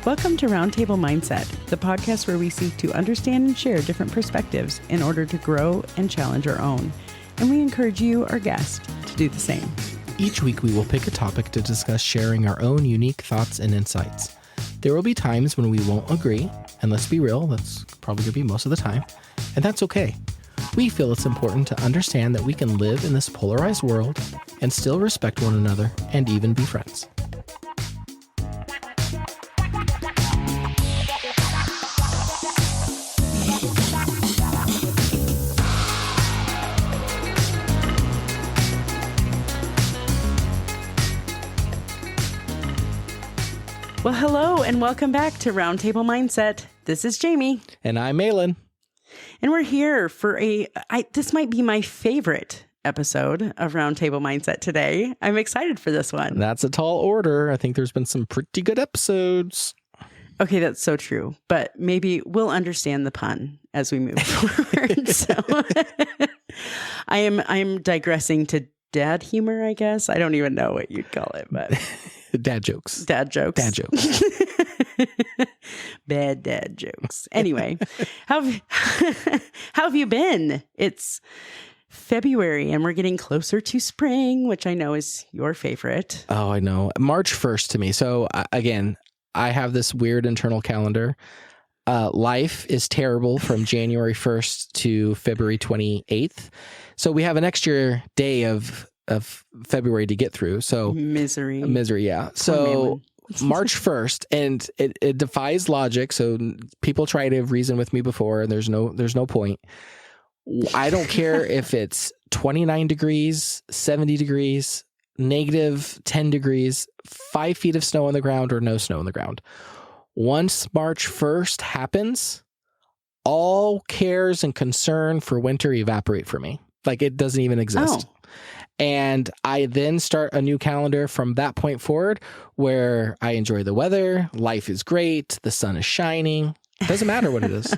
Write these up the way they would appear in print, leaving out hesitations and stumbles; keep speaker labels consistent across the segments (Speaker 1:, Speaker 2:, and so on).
Speaker 1: Welcome to Roundtable Mindset, the podcast where we seek to understand and share different perspectives in order to grow and challenge our own. And we encourage you, our guest, to do the same.
Speaker 2: Each week we will pick a topic to discuss, sharing our own unique thoughts and insights. There will be times when we won't agree, and let's be real, that's probably going to be most of the time, and that's okay. We feel it's important to understand that we can live in this polarized world and still respect one another and even be friends.
Speaker 1: Well, hello and welcome back to Roundtable Mindset. This is Jamie.
Speaker 2: And I'm Malin.
Speaker 1: And we're here for this might be my favorite episode of Roundtable Mindset today. I'm excited for this one.
Speaker 2: That's a tall order. I think there's been some pretty good episodes.
Speaker 1: Okay, that's so true. But maybe we'll understand the pun as we move forward. So I am digressing to dad humor, I guess. I don't even know what you'd call it, but
Speaker 2: Dad jokes.
Speaker 1: Dad jokes.
Speaker 2: Dad jokes.
Speaker 1: Bad dad jokes. Anyway, how have you been? It's February and we're getting closer to spring, which I know is your favorite.
Speaker 2: Oh, I know. March 1st to me. So again, I have this weird internal calendar. Life is terrible from January 1st to February 28th. So we have an extra day of February to get through. So
Speaker 1: misery,
Speaker 2: yeah. So March 1st, and it defies logic. So people try to reason with me before, and there's no point. I don't care if it's 29 degrees, 70 degrees, negative 10 degrees, 5 feet of snow on the ground, or no snow on the ground. Once March 1st happens, all cares and concern for winter evaporate for me. Like it doesn't even exist.
Speaker 1: Oh.
Speaker 2: And I then start a new calendar from that point forward where I enjoy the weather. Life is great. The sun is shining. It doesn't matter what it is.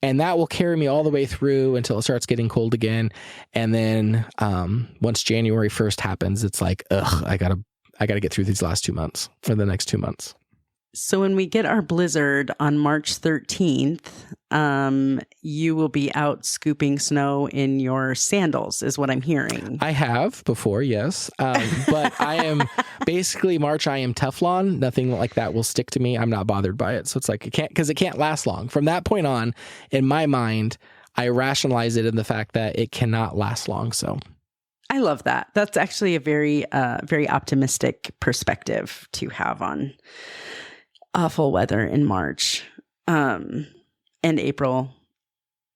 Speaker 2: And that will carry me all the way through until it starts getting cold again. And then once January 1st happens, it's like, I gotta get through these last 2 months or the next 2 months.
Speaker 1: So when we get our blizzard on March 13th, you will be out scooping snow in your sandals, is what I'm hearing.
Speaker 2: I have before, yes. But I am basically March, I am Teflon. Nothing like that will stick to me. I'm not bothered by it. So it's like, it can't last long. From that point on, in my mind, I rationalize it in the fact that it cannot last long. So
Speaker 1: I love that. That's actually a very, very optimistic perspective to have on awful weather in March, and April,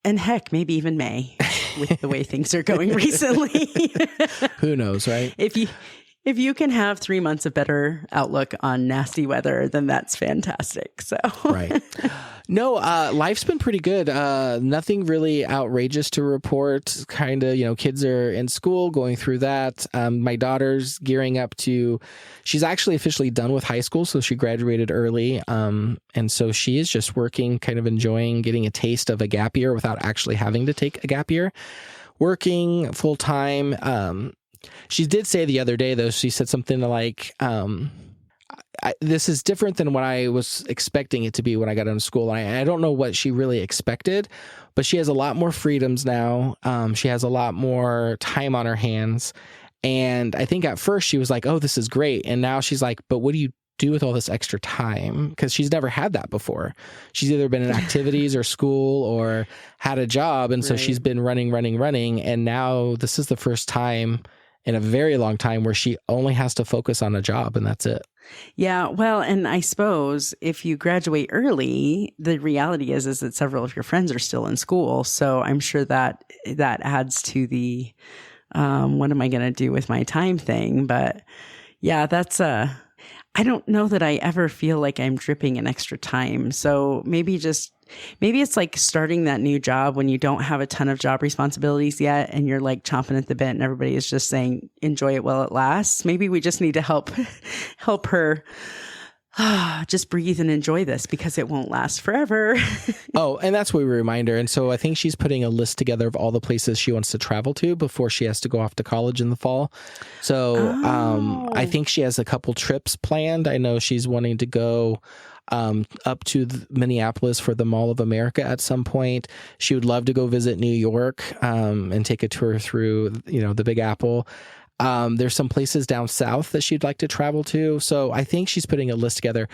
Speaker 1: and heck, maybe even May with the way things are going recently.
Speaker 2: Who knows, right?
Speaker 1: If you can have 3 months of better outlook on nasty weather, then that's fantastic. So
Speaker 2: right. No, life's been pretty good. Nothing really outrageous to report. Kind of, kids are in school going through that. My daughter's gearing up she's actually officially done with high school. So she graduated early. And so she is just working, kind of enjoying getting a taste of a gap year without actually having to take a gap year, working full time. She did say the other day, though, she said something like, this is different than what I was expecting it to be when I got out of school. I don't know what she really expected, but she has a lot more freedoms now. She has a lot more time on her hands. And I think at first she was like, oh, this is great. And now she's like, but what do you do with all this extra time? Because she's never had that before. She's either been in activities or school or had a job. And so she's been running. And now this is the first time in a very long time where she only has to focus on a job, and that's it.
Speaker 1: Yeah, well, and I suppose if you graduate early, the reality is that several of your friends are still in school. So I'm sure that adds to the what am I going to do with my time thing. But yeah, that's I don't know that I ever feel like I'm dripping in extra time. So maybe it's like starting that new job when you don't have a ton of job responsibilities yet and you're like chomping at the bit and everybody is just saying, enjoy it while it lasts. Maybe we just need to help her just breathe and enjoy this because it won't last forever.
Speaker 2: Oh, and that's what we remind her. And so I think she's putting a list together of all the places she wants to travel to before she has to go off to college in the fall. So I think she has a couple trips planned. I know she's wanting to go up to Minneapolis for the Mall of America at some point. She would love to go visit New York and take a tour through, the Big Apple. There's some places down south that she'd like to travel to. So I think she's putting a list together.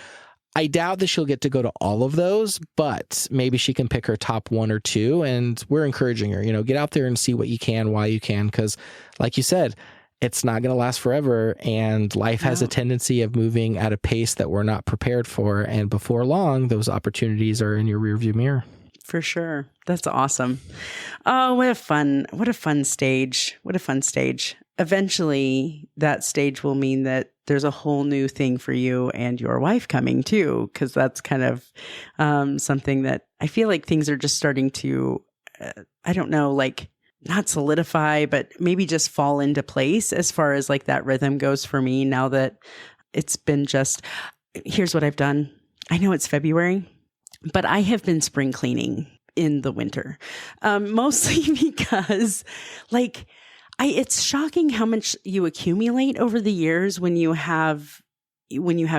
Speaker 2: I doubt that she'll get to go to all of those, but maybe she can pick her top one or two. And we're encouraging her, get out there and see what you can, why you can. Because like you said, it's not going to last forever. And life has a tendency of moving at a pace that we're not prepared for. And before long, those opportunities are in your rearview mirror.
Speaker 1: For sure. That's awesome. Oh, what a fun stage. What a fun stage. Eventually, that stage will mean that there's a whole new thing for you and your wife coming too, because that's kind of something that I feel like things are just starting to, I don't know, like not solidify, but maybe just fall into place as far as like that rhythm goes for me now that it's been just, here's what I've done. I know it's February, but I have been spring cleaning in the winter, mostly because like, it's shocking how much you accumulate over the years when you have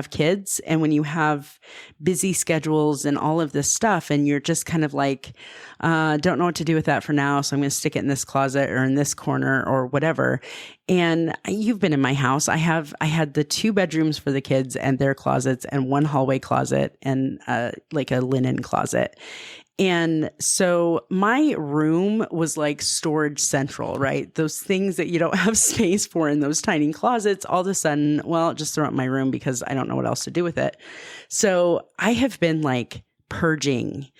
Speaker 1: kids and when you have busy schedules and all of this stuff. And you're just kind of like, don't know what to do with that for now. So I'm going to stick it in this closet or in this corner or whatever. And you've been in my house. I had the 2 bedrooms for the kids and their closets and 1 hallway closet and like a linen closet. And so my room was like storage central, right? Those things that you don't have space for in those tiny closets, all of a sudden, well, just throw it in my room because I don't know what else to do with it. So I have been like purging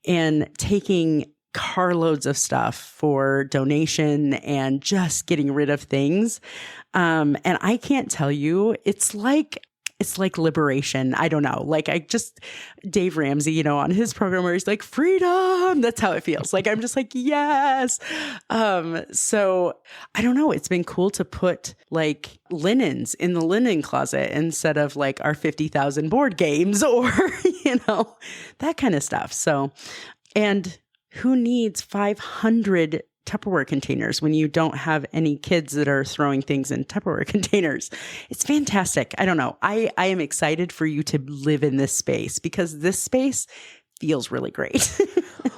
Speaker 1: and taking carloads of stuff for donation and just getting rid of things. And I can't tell you, it's like liberation. I don't know. Like Dave Ramsey, on his program where he's like, freedom. That's how it feels. Like, I'm just like, yes. So I don't know. It's been cool to put like linens in the linen closet instead of like our 50,000 board games or, that kind of stuff. So, and who needs 500 Tupperware containers when you don't have any kids that are throwing things in Tupperware containers? It's fantastic. I don't know. I am excited for you to live in this space because this space feels really great.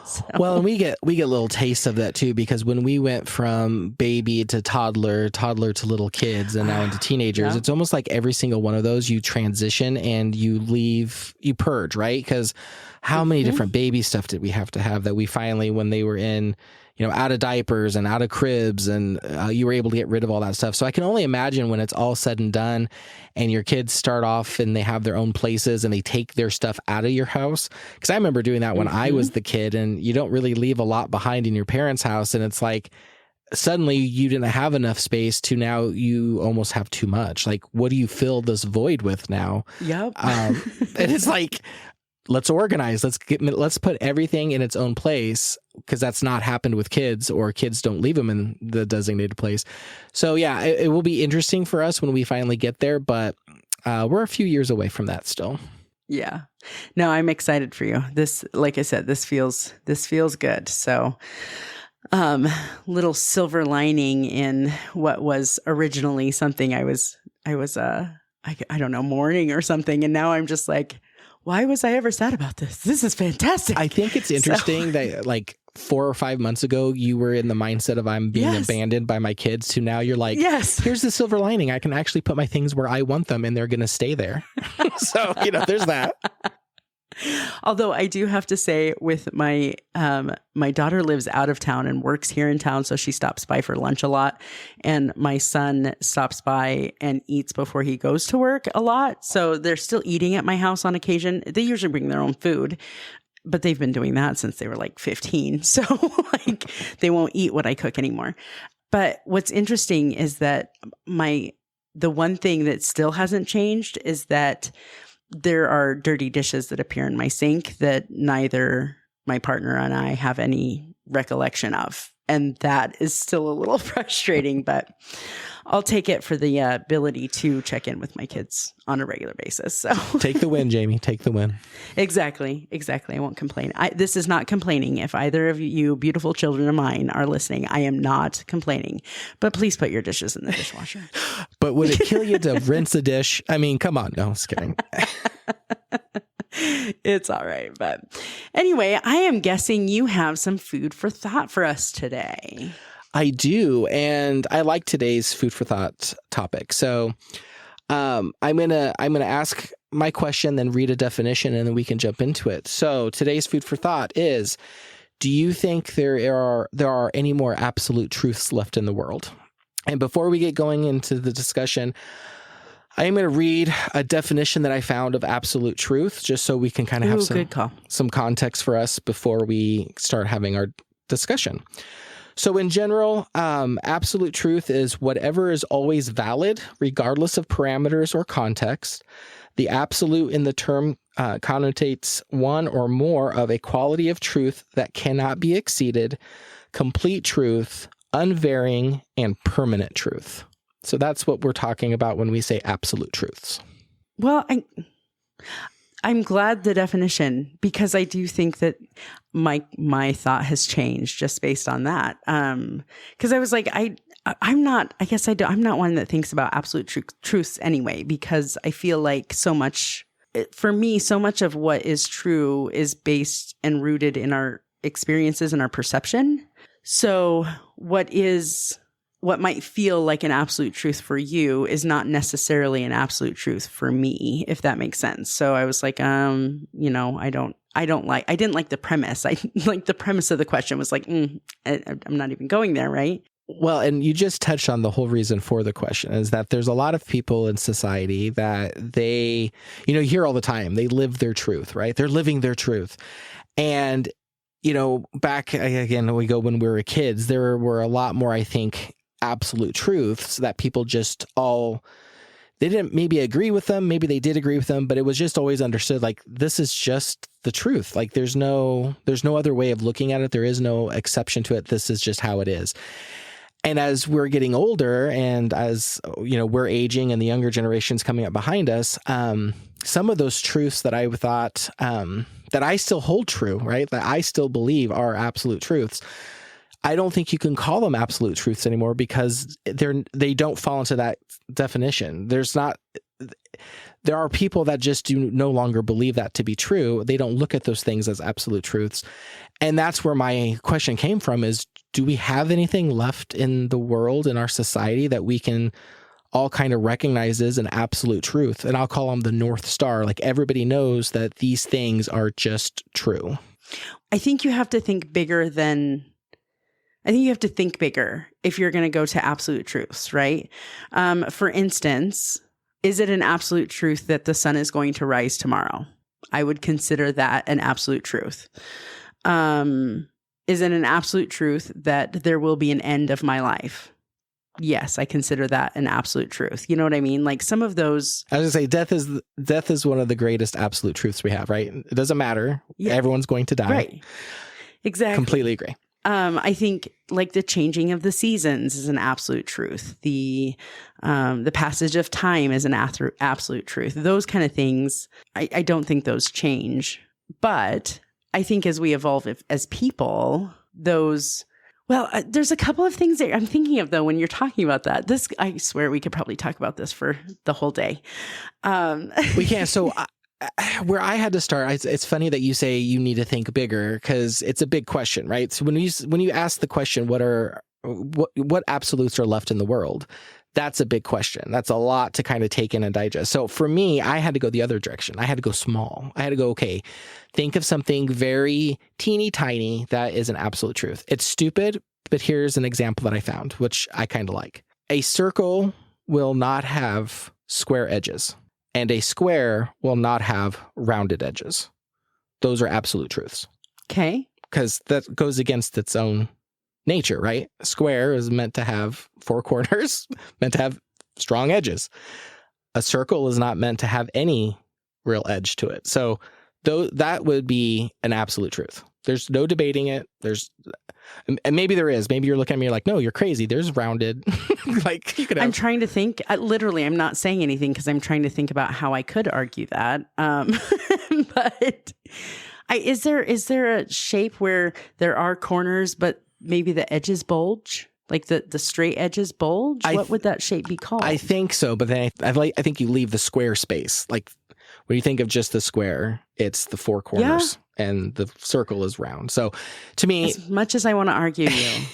Speaker 1: So.
Speaker 2: Well, and we get little tastes of that too, because when we went from baby to toddler to little kids and now into teenagers, It's almost like every single one of those you transition and you purge, right? Because how many different baby stuff did we have to have that we finally, when they were in, out of diapers and out of cribs and you were able to get rid of all that stuff. So I can only imagine when it's all said and done and your kids start off and they have their own places and they take their stuff out of your house. Because I remember doing that when I was the kid, and you don't really leave a lot behind in your parents' house. And it's like, suddenly you didn't have enough space to now you almost have too much. Like, what do you fill this void with now? Yep. And it's like, let's organize. Let's put everything in its own place, because that's not happened with kids, or kids don't leave them in the designated place. So yeah, it will be interesting for us when we finally get there, but we're a few years away from that still.
Speaker 1: Yeah. No, I'm excited for you. This, like I said, this feels good. So, little silver lining in what was originally something I don't know, mourning or something. And now I'm just like, why was I ever sad about this? This is fantastic.
Speaker 2: I think it's interesting that like 4 or 5 months ago, you were in the mindset of I'm being abandoned by my kids, to now you're like, here's the silver lining. I can actually put my things where I want them and they're going to stay there. So, there's that.
Speaker 1: Although I do have to say, with my daughter lives out of town and works here in town, so she stops by for lunch a lot. And my son stops by and eats before he goes to work a lot. So they're still eating at my house on occasion. They usually bring their own food, but they've been doing that since they were like 15. So like they won't eat what I cook anymore. But what's interesting is that the one thing that still hasn't changed is that there are dirty dishes that appear in my sink that neither my partner and I have any recollection of. And that is still a little frustrating, but I'll take it for the ability to check in with my kids on a regular basis. So
Speaker 2: take the win, Jamie. Take the win.
Speaker 1: Exactly. I won't complain. This is not complaining. If either of you beautiful children of mine are listening, I am not complaining. But please put your dishes in the dishwasher.
Speaker 2: But would it kill you to rinse a dish? I mean, come on. No, I'm just kidding.
Speaker 1: It's all right. But anyway, I am guessing you have some food for thought for us today.
Speaker 2: I do. And I like today's food for thought topic. So I'm gonna ask my question, then read a definition, and then we can jump into it. So today's food for thought is, do you think there are any more absolute truths left in the world? And before we get going into the discussion, I am going to read a definition that I found of absolute truth, just so we can kind of have some context for us before we start having our discussion. So in general, absolute truth is whatever is always valid, regardless of parameters or context. The absolute in the term connotates one or more of a quality of truth that cannot be exceeded, complete truth, unvarying, and permanent truth. So that's what we're talking about when we say absolute truths.
Speaker 1: Well, I'm glad the definition, because I do think that my thought has changed just based on that. Because I was like, I'm not one that thinks about absolute truths anyway, because I feel like for me, so much of what is true is based and rooted in our experiences and our perception. So what might feel like an absolute truth for you is not necessarily an absolute truth for me, if that makes sense. So I was like, I didn't like the premise. The premise of the question was like, I'm not even going there, right?
Speaker 2: Well, and you just touched on the whole reason for the question is that there's a lot of people in society that they, you hear all the time, they live their truth, right? They're living their truth. And, back again, when we were kids, there were a lot more, I think, absolute truths that people they didn't maybe agree with them. Maybe they did agree with them, but it was just always understood like, this is just the truth. Like there's no other way of looking at it. There is no exception to it. This is just how it is. And as we're getting older and as, we're aging and the younger generation's coming up behind us, some of those truths that I thought, that I still hold true, right? That I still believe are absolute truths. I don't think you can call them absolute truths anymore because they don't fall into that definition. There are people that just do no longer believe that to be true. They don't look at those things as absolute truths. And that's where my question came from is, do we have anything left in the world, in our society, that we can all kind of recognize as an absolute truth? And I'll call them the North Star. Like everybody knows that these things are just true.
Speaker 1: I think you have to think bigger if you're going to go to absolute truths, right? For instance, is it an absolute truth that the sun is going to rise tomorrow? I would consider that an absolute truth. Is it an absolute truth that there will be an end of my life? Yes, I consider that an absolute truth. You know what I mean? Like some of those.
Speaker 2: I was going to say death is one of the greatest absolute truths we have, right? It doesn't matter. Yeah. Everyone's going to die.
Speaker 1: Right. Exactly.
Speaker 2: Completely agree.
Speaker 1: I think like the changing of the seasons is an absolute truth. The passage of time is an absolute truth. Those kind of things, I don't think those change. But I think as we evolve as people, there's a couple of things that I'm thinking of though when you're talking about that. I swear we could probably talk about this for the whole day.
Speaker 2: We can. So where I had to start, it's funny that you say you need to think bigger because it's a big question, right? So when you ask the question, what absolutes are left in the world? That's a big question. That's a lot to kind of take in and digest. So for me, I had to go the other direction. I had to go small. I had to go, okay, think of something very teeny tiny that is an absolute truth. It's stupid, but here's an example that I found, which I kind of like. A circle will not have square edges, and a square will not have rounded edges. Those are absolute truths.
Speaker 1: Okay.
Speaker 2: Because that goes against its own nature, right? A square is meant to have four corners, meant to have strong edges. A circle is not meant to have any real edge to it. So that would be an absolute truth. There's no debating it. And maybe there is. Maybe you're looking at me like, no, you're crazy. There's rounded. Like you could have. I'm
Speaker 1: trying to think. Literally, I'm not saying anything because I'm trying to think about how I could argue that. But is there a shape where there are corners, but maybe the edges bulge? Like the straight edges bulge? What would that shape be called?
Speaker 2: I think so. But then I think you leave the square space. Like when you think of just the square, it's the four corners and the circle is round. So to me,
Speaker 1: as much as I want to argue you,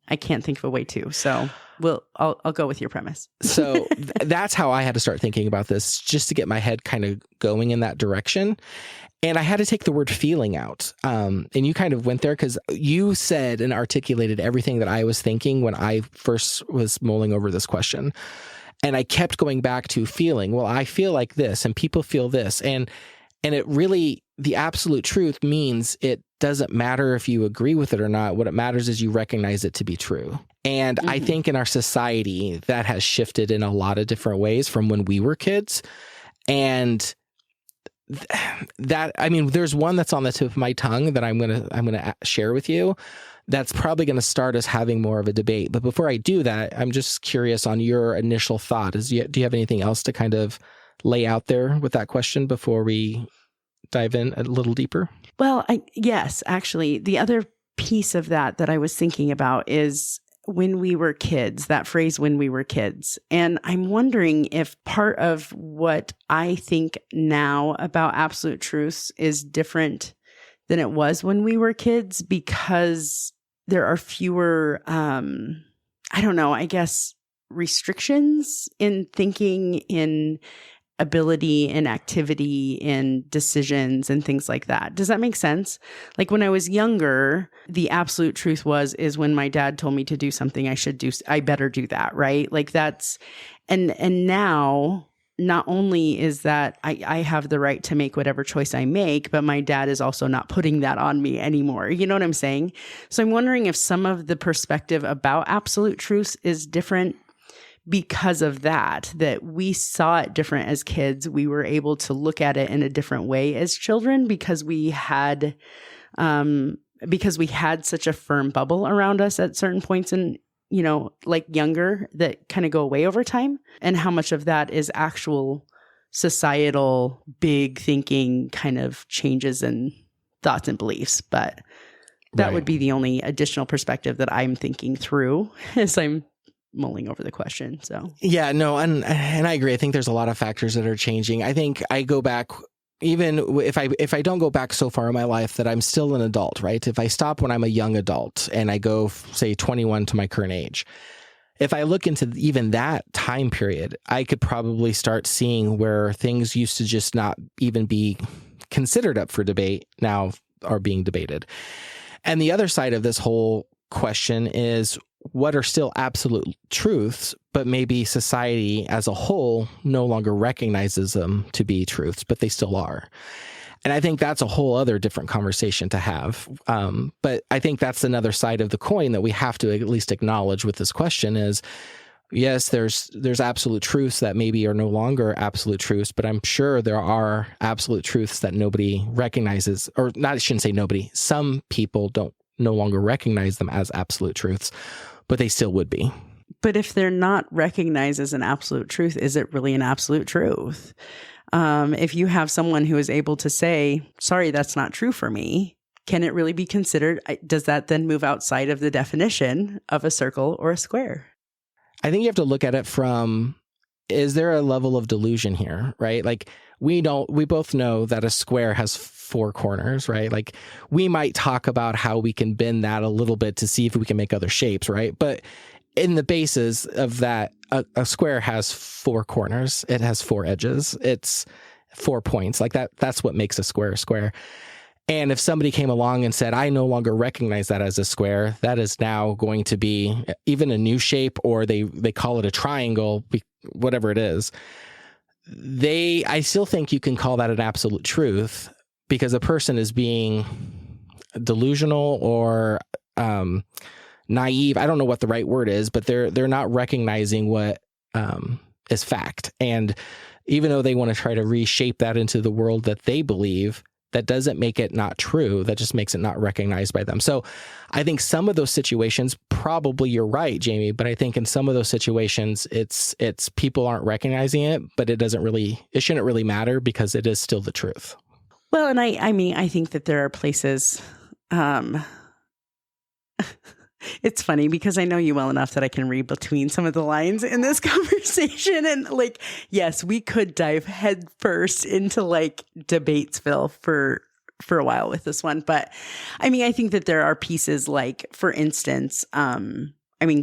Speaker 1: I can't think of a way to. So I'll go with your premise.
Speaker 2: So that's how I had to start thinking about this, just to get my head kind of going in that direction. And I had to take the word feeling out. And you kind of went there because you said and articulated everything that I was thinking when I first was mulling over this question. And I kept going back to feeling, well, I feel like this and people feel this. And it really, the absolute truth means it doesn't matter if you agree with it or not. What it matters is you recognize it to be true. And I think in our society that has shifted in a lot of different ways from when we were kids. And that, I mean, there's one that's on the tip of my tongue that I'm going to share with you. That's probably going to start us having more of a debate. But before I do that, I'm just curious on your initial thought. Do you have anything else to kind of lay out there with that question before we dive in a little deeper?
Speaker 1: Well, yes, actually, the other piece of that I was thinking about is when we were kids, that phrase, when we were kids. And I'm wondering if part of what I think now about absolute truths is different than it was when we were kids, because there are fewer, I don't know, I guess, restrictions in thinking, in ability, in activity, in decisions, and things like that. Does that make sense? Like when I was younger, the absolute truth is when my dad told me to do something, I better do that, right? Like that's, and now, not only is that I have the right to make whatever choice I make, but my dad is also not putting that on me anymore. You know what I'm saying? So I'm wondering if some of the perspective about absolute truths is different because of that we saw it different as kids. We were able to look at it in a different way as children because we had such a firm bubble around us at certain points in, like younger, that kind of go away over time, and how much of that is actual societal big thinking kind of changes in thoughts and beliefs. But that would be the only additional perspective that I'm thinking through as I'm mulling over the question. So
Speaker 2: yeah, no, and I agree. I think there's a lot of factors that are changing. I think I go back, even if I don't go back so far in my life, that I'm still an adult, right? If I stop when I'm a young adult and I go, say, 21 to my current age, if I look into even that time period, I could probably start seeing where things used to just not even be considered up for debate now are being debated. And the other side of this whole question is, what are still absolute truths, but maybe society as a whole no longer recognizes them to be truths, but they still are. And I think that's a whole other different conversation to have. But I think that's another side of the coin that we have to at least acknowledge with this question is, yes, there's absolute truths that maybe are no longer absolute truths, but I'm sure there are absolute truths that nobody recognizes, or not, I shouldn't say nobody. Some people no longer recognize them as absolute truths, but they still would be.
Speaker 1: But if they're not recognized as an absolute truth, is it really an absolute truth? If you have someone who is able to say, sorry, that's not true for me, can it really be considered? Does that then move outside of the definition of a circle or a square?
Speaker 2: I think you have to look at it from, is there a level of delusion here, right? Like we both know that a square has four corners, right? Like we might talk about how we can bend that a little bit to see if we can make other shapes, right? But in the basis of that, a square has four corners. It has four edges. It's 4 points. Like that's what makes a square a square. And if somebody came along and said, I no longer recognize that as a square, that is now going to be even a new shape, or they call it a triangle, whatever it is. I still think you can call that an absolute truth because a person is being delusional or naive. I don't know what the right word is, but they're not recognizing what is fact. And even though they want to try to reshape that into the world that they believe, that doesn't make it not true. That just makes it not recognized by them. So I think some of those situations, probably you're right, Jamie, but I think in some of those situations, it's people aren't recognizing it, but it shouldn't really matter because it is still the truth.
Speaker 1: Well, and I mean, I think that there are places, It's funny because I know you well enough that I can read between some of the lines in this conversation. And like, yes, we could dive head first into like Debatesville for a while with this one. But I mean, I think that there are pieces like, for instance,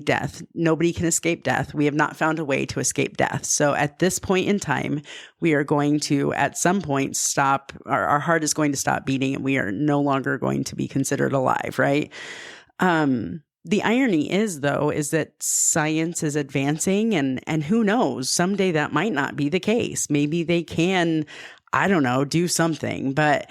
Speaker 1: death. Nobody can escape death. We have not found a way to escape death. So at this point in time, we are going to, at some point, stop. Our heart is going to stop beating and we are no longer going to be considered alive, right? The irony is, though, is that science is advancing and who knows, someday that might not be the case. Maybe they can, I don't know, do something. But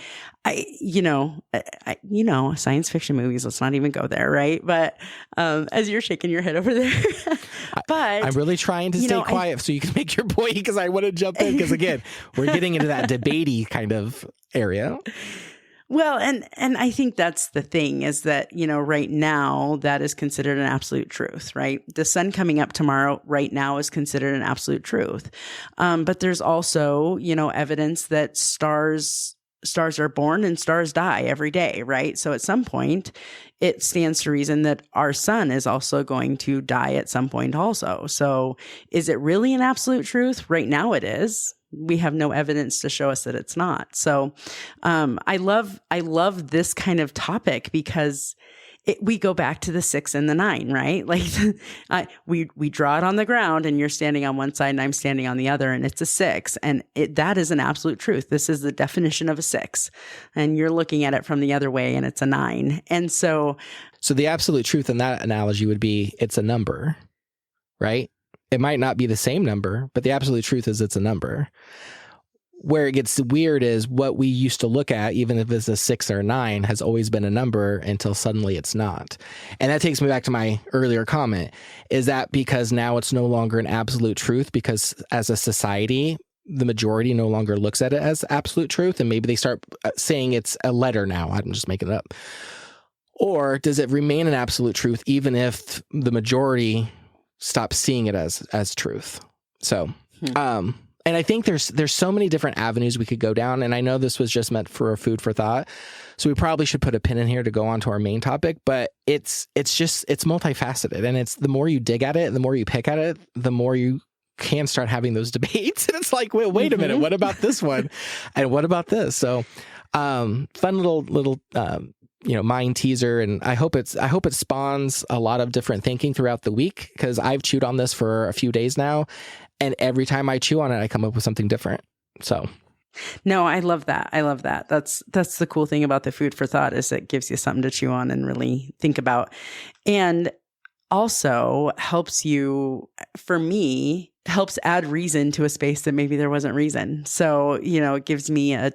Speaker 1: science fiction movies, let's not even go there, right? But as you're shaking your head over there, but
Speaker 2: I'm really trying to stay quiet so you can make your point because I want to jump in because, again, we're getting into that debatey kind of area.
Speaker 1: Well, and I think that's the thing is that, right now that is considered an absolute truth, right? The sun coming up tomorrow right now is considered an absolute truth. But there's also, evidence that stars are born and stars die every day, right? So at some point, it stands to reason that our sun is also going to die at some point also. So is it really an absolute truth? Right now it is. We have no evidence to show us that it's not. So I love this kind of topic because we go back to the 6 and the 9, right? Like we draw it on the ground and you're standing on one side and I'm standing on the other and it's a 6. And that is an absolute truth. This is the definition of a 6. And you're looking at it from the other way and it's a 9. And so
Speaker 2: the absolute truth in that analogy would be it's a number, right? It might not be the same number, but the absolute truth is it's a number. Where it gets weird is what we used to look at, even if it's a 6 or a 9, has always been a number until suddenly it's not. And that takes me back to my earlier comment. Is that because now it's no longer an absolute truth because as a society, the majority no longer looks at it as absolute truth and maybe they start saying it's a letter now. I'm just making it up. Or does it remain an absolute truth even if the majority stop seeing it as truth? So, and I think there's so many different avenues we could go down. And I know this was just meant for a food for thought. So we probably should put a pin in here to go on to our main topic, but it's multifaceted. And it's the more you dig at it and the more you pick at it, the more you can start having those debates. And it's like, wait a minute, what about this one? And what about this? So, fun little, mind teaser, and I hope it spawns a lot of different thinking throughout the week because I've chewed on this for a few days now, and every time I chew on it, I come up with something different. So,
Speaker 1: no, I love that. That's the cool thing about the food for thought is it gives you something to chew on and really think about, and also helps add reason to a space that maybe there wasn't reason. So, it gives me a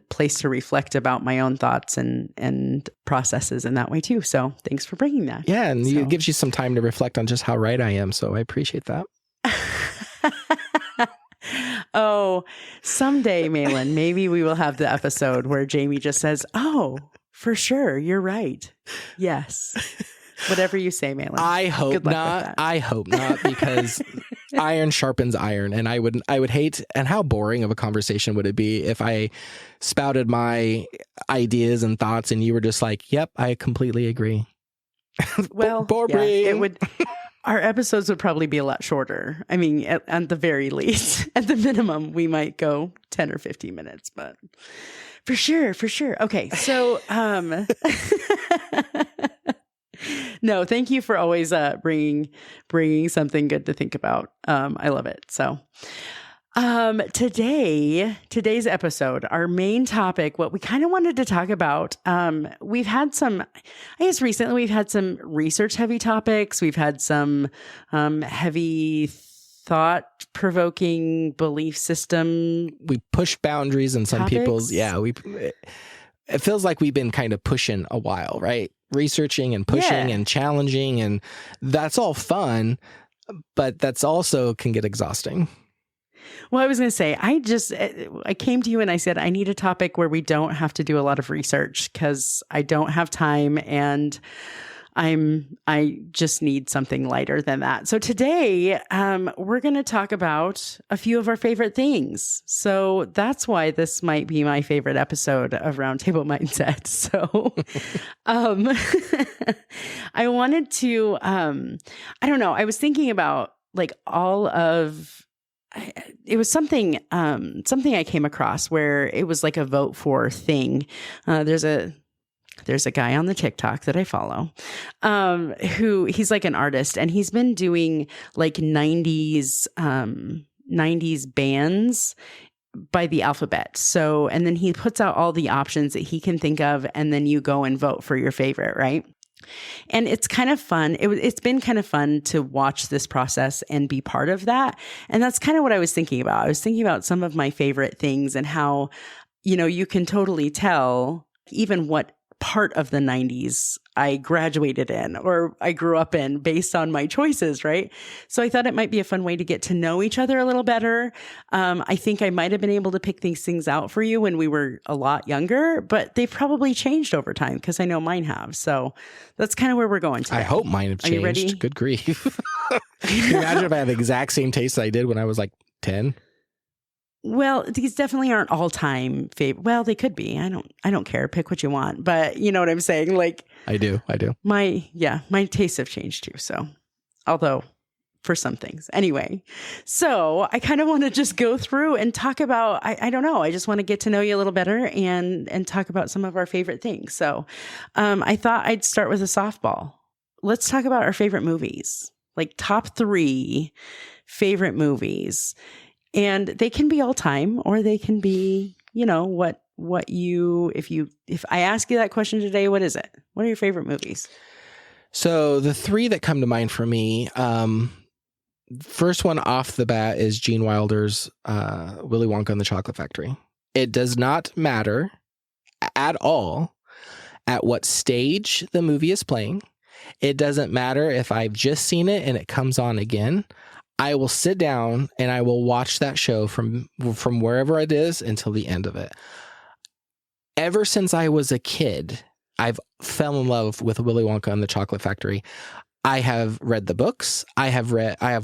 Speaker 1: place to reflect about my own thoughts and processes in that way too. So thanks for bringing that.
Speaker 2: Yeah. And it gives you some time to reflect on just how right I am. So I appreciate that.
Speaker 1: Oh, someday, Malin, maybe we will have the episode where Jamie just says, "Oh, for sure. You're right. Yes." Whatever you say, Malin.
Speaker 2: I hope not. I hope not, because iron sharpens iron, and I would hate. And how boring of a conversation would it be if I spouted my ideas and thoughts, and you were just like, "Yep, I completely agree."
Speaker 1: Well,
Speaker 2: boring.
Speaker 1: Yeah, it would. Our episodes would probably be a lot shorter. I mean, at the very least, at the minimum, we might go 10 or 15 minutes, but for sure. Okay, so. No, thank you for always bringing something good to think about. I love it. So today's episode, our main topic, what we kind of wanted to talk about, we've had some, I guess recently we've had some research heavy topics. We've had some heavy thought-provoking belief system.
Speaker 2: We push boundaries in some people's, it feels like we've been kind of pushing a while, right? Researching and pushing and challenging, and that's all fun, but that's also can get exhausting.
Speaker 1: Well, I was going to say, I came to you and I said, I need a topic where we don't have to do a lot of research because I don't have time and I just need something lighter than that. So today, we're going to talk about a few of our favorite things. So that's why this might be my favorite episode of Roundtable Mindset. So, I wanted to, I don't know. I was thinking about like it was something I came across where it was like a vote for thing. There's a guy on the TikTok that I follow, who he's like an artist, and he's been doing like 90s bands by the alphabet. So, and then he puts out all the options that he can think of, and then you go and vote for your favorite, right? And it's kind of fun. It's been kind of fun to watch this process and be part of that. And that's kind of what I was thinking about. I was thinking about some of my favorite things and how, you can totally tell even what part of the 90s I graduated in or I grew up in based on my choices, right? So I thought it might be a fun way to get to know each other a little better. I think I might have been able to pick these things out for you when we were a lot younger, but they've probably changed over time because I know mine have. So that's kind of where we're going today.
Speaker 2: I hope mine have changed.
Speaker 1: Are you ready?
Speaker 2: Good grief. Can you imagine if I had the exact same taste that I did when I was like 10?
Speaker 1: Well, these definitely aren't all-time favorite. Well, they could be. I don't care. Pick what you want. But you know what I'm saying? Like
Speaker 2: I do.
Speaker 1: My tastes have changed too. So, although for some things. Anyway, so I kind of want to just go through and talk about, I don't know. I just want to get to know you a little better and talk about some of our favorite things. So, I thought I'd start with a softball. Let's talk about our favorite movies, like top 3 favorite movies. And they can be all time, or they can be, if I ask you that question today, what is it? What are your favorite movies?
Speaker 2: So the 3 that come to mind for me, first one off the bat is Gene Wilder's Willy Wonka and the Chocolate Factory. It does not matter at all at what stage the movie is playing. It doesn't matter if I've just seen it and it comes on again. I will sit down and I will watch that show from wherever it is until the end of it. Ever since I was a kid, I've fell in love with Willy Wonka and the Chocolate Factory. I have read the books. I have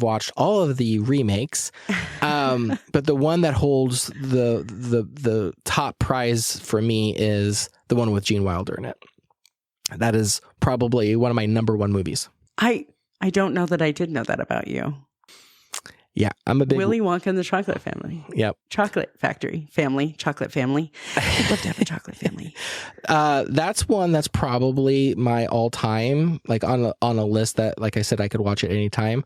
Speaker 2: watched all of the remakes. But the one that holds the top prize for me is the one with Gene Wilder in it. That is probably one of my number 1 movies.
Speaker 1: I don't know that I did know that about you.
Speaker 2: Yeah, I'm a big
Speaker 1: Willy Wonka and the Chocolate Family.
Speaker 2: Yep.
Speaker 1: Chocolate Factory family, chocolate family. I'd love to have a chocolate family.
Speaker 2: That's one that's probably my all-time, like on a list that, like I said, I could watch at any time.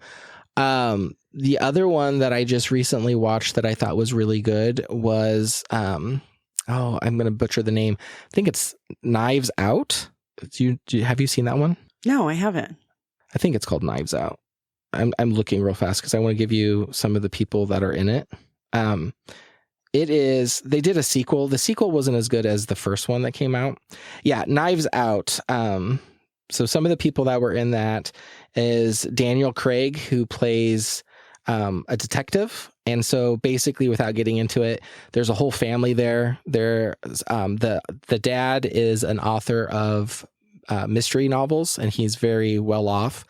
Speaker 2: The other one that I just recently watched that I thought was really good was, I'm going to butcher the name. I think it's Knives Out. Have you seen that one?
Speaker 1: No, I haven't.
Speaker 2: I think it's called Knives Out. I'm looking real fast because I want to give you some of the people that are in it. They did a sequel. The sequel wasn't as good as the first one that came out. Yeah, Knives Out. So some of the people that were in that is Daniel Craig, who plays a detective. And so basically, without getting into it, there's a whole family there. The dad is an author of mystery novels, and he's very well off.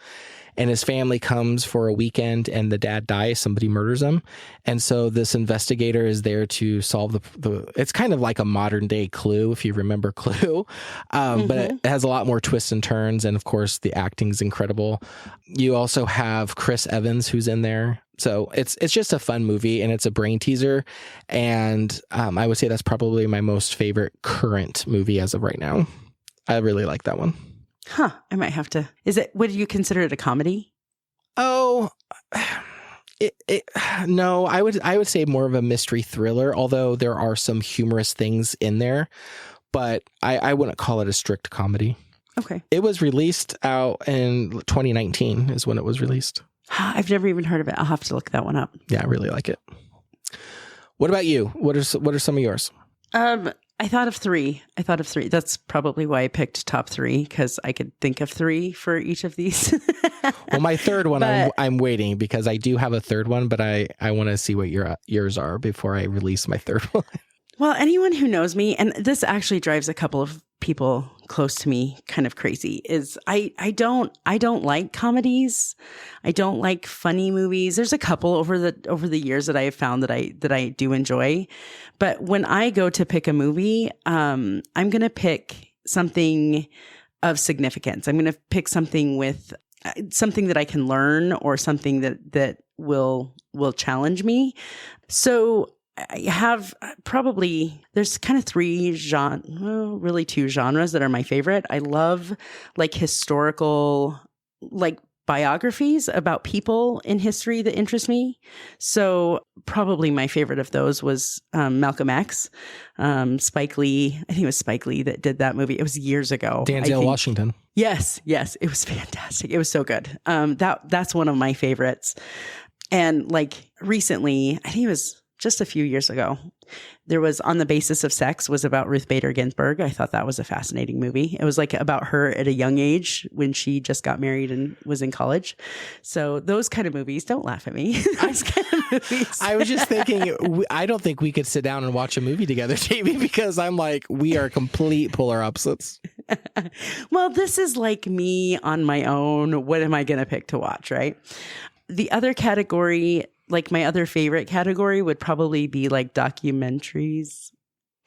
Speaker 2: And his family comes for a weekend and the dad dies. Somebody murders him. And so this investigator is there to solve it's kind of like a modern day Clue, if you remember Clue. But it has a lot more twists and turns. And of course, the acting's incredible. You also have Chris Evans, who's in there. So it's just a fun movie, and it's a brain teaser. And I would say that's probably my most favorite current movie as of right now. I really like that one.
Speaker 1: Huh. I might have to. Would you consider it a comedy?
Speaker 2: Oh, no, I would say more of a mystery thriller, although there are some humorous things in there, but I wouldn't call it a strict comedy.
Speaker 1: Okay.
Speaker 2: It was released out in 2019 is when it was released.
Speaker 1: I've never even heard of it. I'll have to look that one up.
Speaker 2: Yeah, I really like it. What about you? What are some of yours?
Speaker 1: I thought of 3. That's probably why I picked top 3, because I could think of 3 for each of these.
Speaker 2: Well, my third one, I'm waiting because I do have a third one, but I want to see what yours are before I release my third one.
Speaker 1: Well, anyone who knows me, and this actually drives a couple of people close to me kind of crazy, is I don't like comedies. I don't like funny movies. There's a couple over the years that I have found that I do enjoy. But when I go to pick a movie, I'm going to pick something of significance. I'm going to pick something with something that I can learn, or something that will challenge me. So I have there's kind of two genres that are my favorite. I love like historical, like biographies about people in history that interest me. So probably my favorite of those was Malcolm X. Spike Lee, I think it was Spike Lee that did that movie. It was years ago.
Speaker 2: Denzel Washington.
Speaker 1: Yes. It was fantastic. It was so good. That's one of my favorites. And like recently, I think it was just a few years ago, there was On the Basis of Sex, was about Ruth Bader Ginsburg. I thought that was a fascinating movie. It was like about her at a young age when she just got married and was in college. So those kind of movies, don't laugh at me. Those kind of movies.
Speaker 2: I was just thinking, I don't think we could sit down and watch a movie together, Jamie, because I'm like, we are complete polar opposites.
Speaker 1: Well, this is like me on my own. What am I going to pick to watch, right? The other category, like my other favorite category, would probably be like documentaries.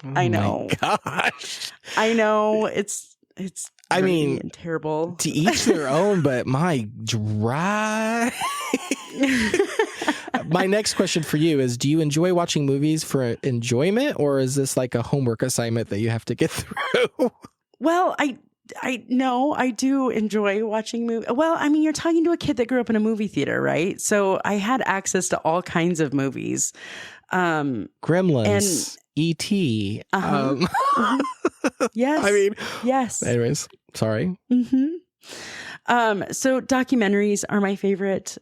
Speaker 2: Oh
Speaker 1: I know.
Speaker 2: My gosh.
Speaker 1: I know it's
Speaker 2: I mean,
Speaker 1: and terrible.
Speaker 2: To each their own, but my dry. My next question for you is, do you enjoy watching movies for enjoyment, or is this like a homework assignment that you have to get through?
Speaker 1: Well, I know I do enjoy watching movies. Well, I mean, you're talking to a kid that grew up in a movie theater, right? So I had access to all kinds of movies.
Speaker 2: Gremlins, E.T.
Speaker 1: Yes.
Speaker 2: I mean,
Speaker 1: yes.
Speaker 2: Anyways, sorry.
Speaker 1: Mm-hmm. So documentaries are my favorite.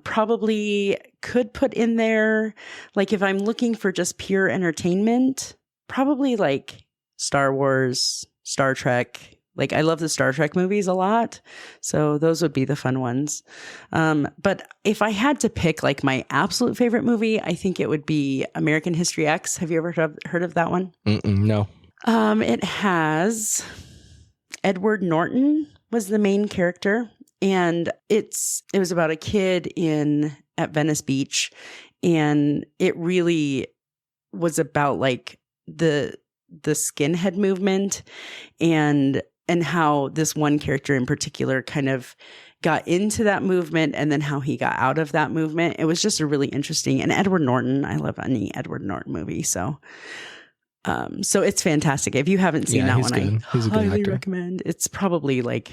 Speaker 1: Probably could put in there, like if I'm looking for just pure entertainment, probably like Star Wars, Star Trek. Like I love the Star Trek movies a lot. So those would be the fun ones. But if I had to pick like my absolute favorite movie, I think it would be American History X. Have you ever heard of that one?
Speaker 2: No.
Speaker 1: It has Edward Norton was the main character. And it was about a kid at Venice Beach. And it really was about like the skinhead movement and how this one character in particular kind of got into that movement, and then how he got out of that movement. It was just a really interesting, and Edward Norton, I love any Edward Norton movie. So it's fantastic. If you haven't seen that one, I highly recommend. It's probably like,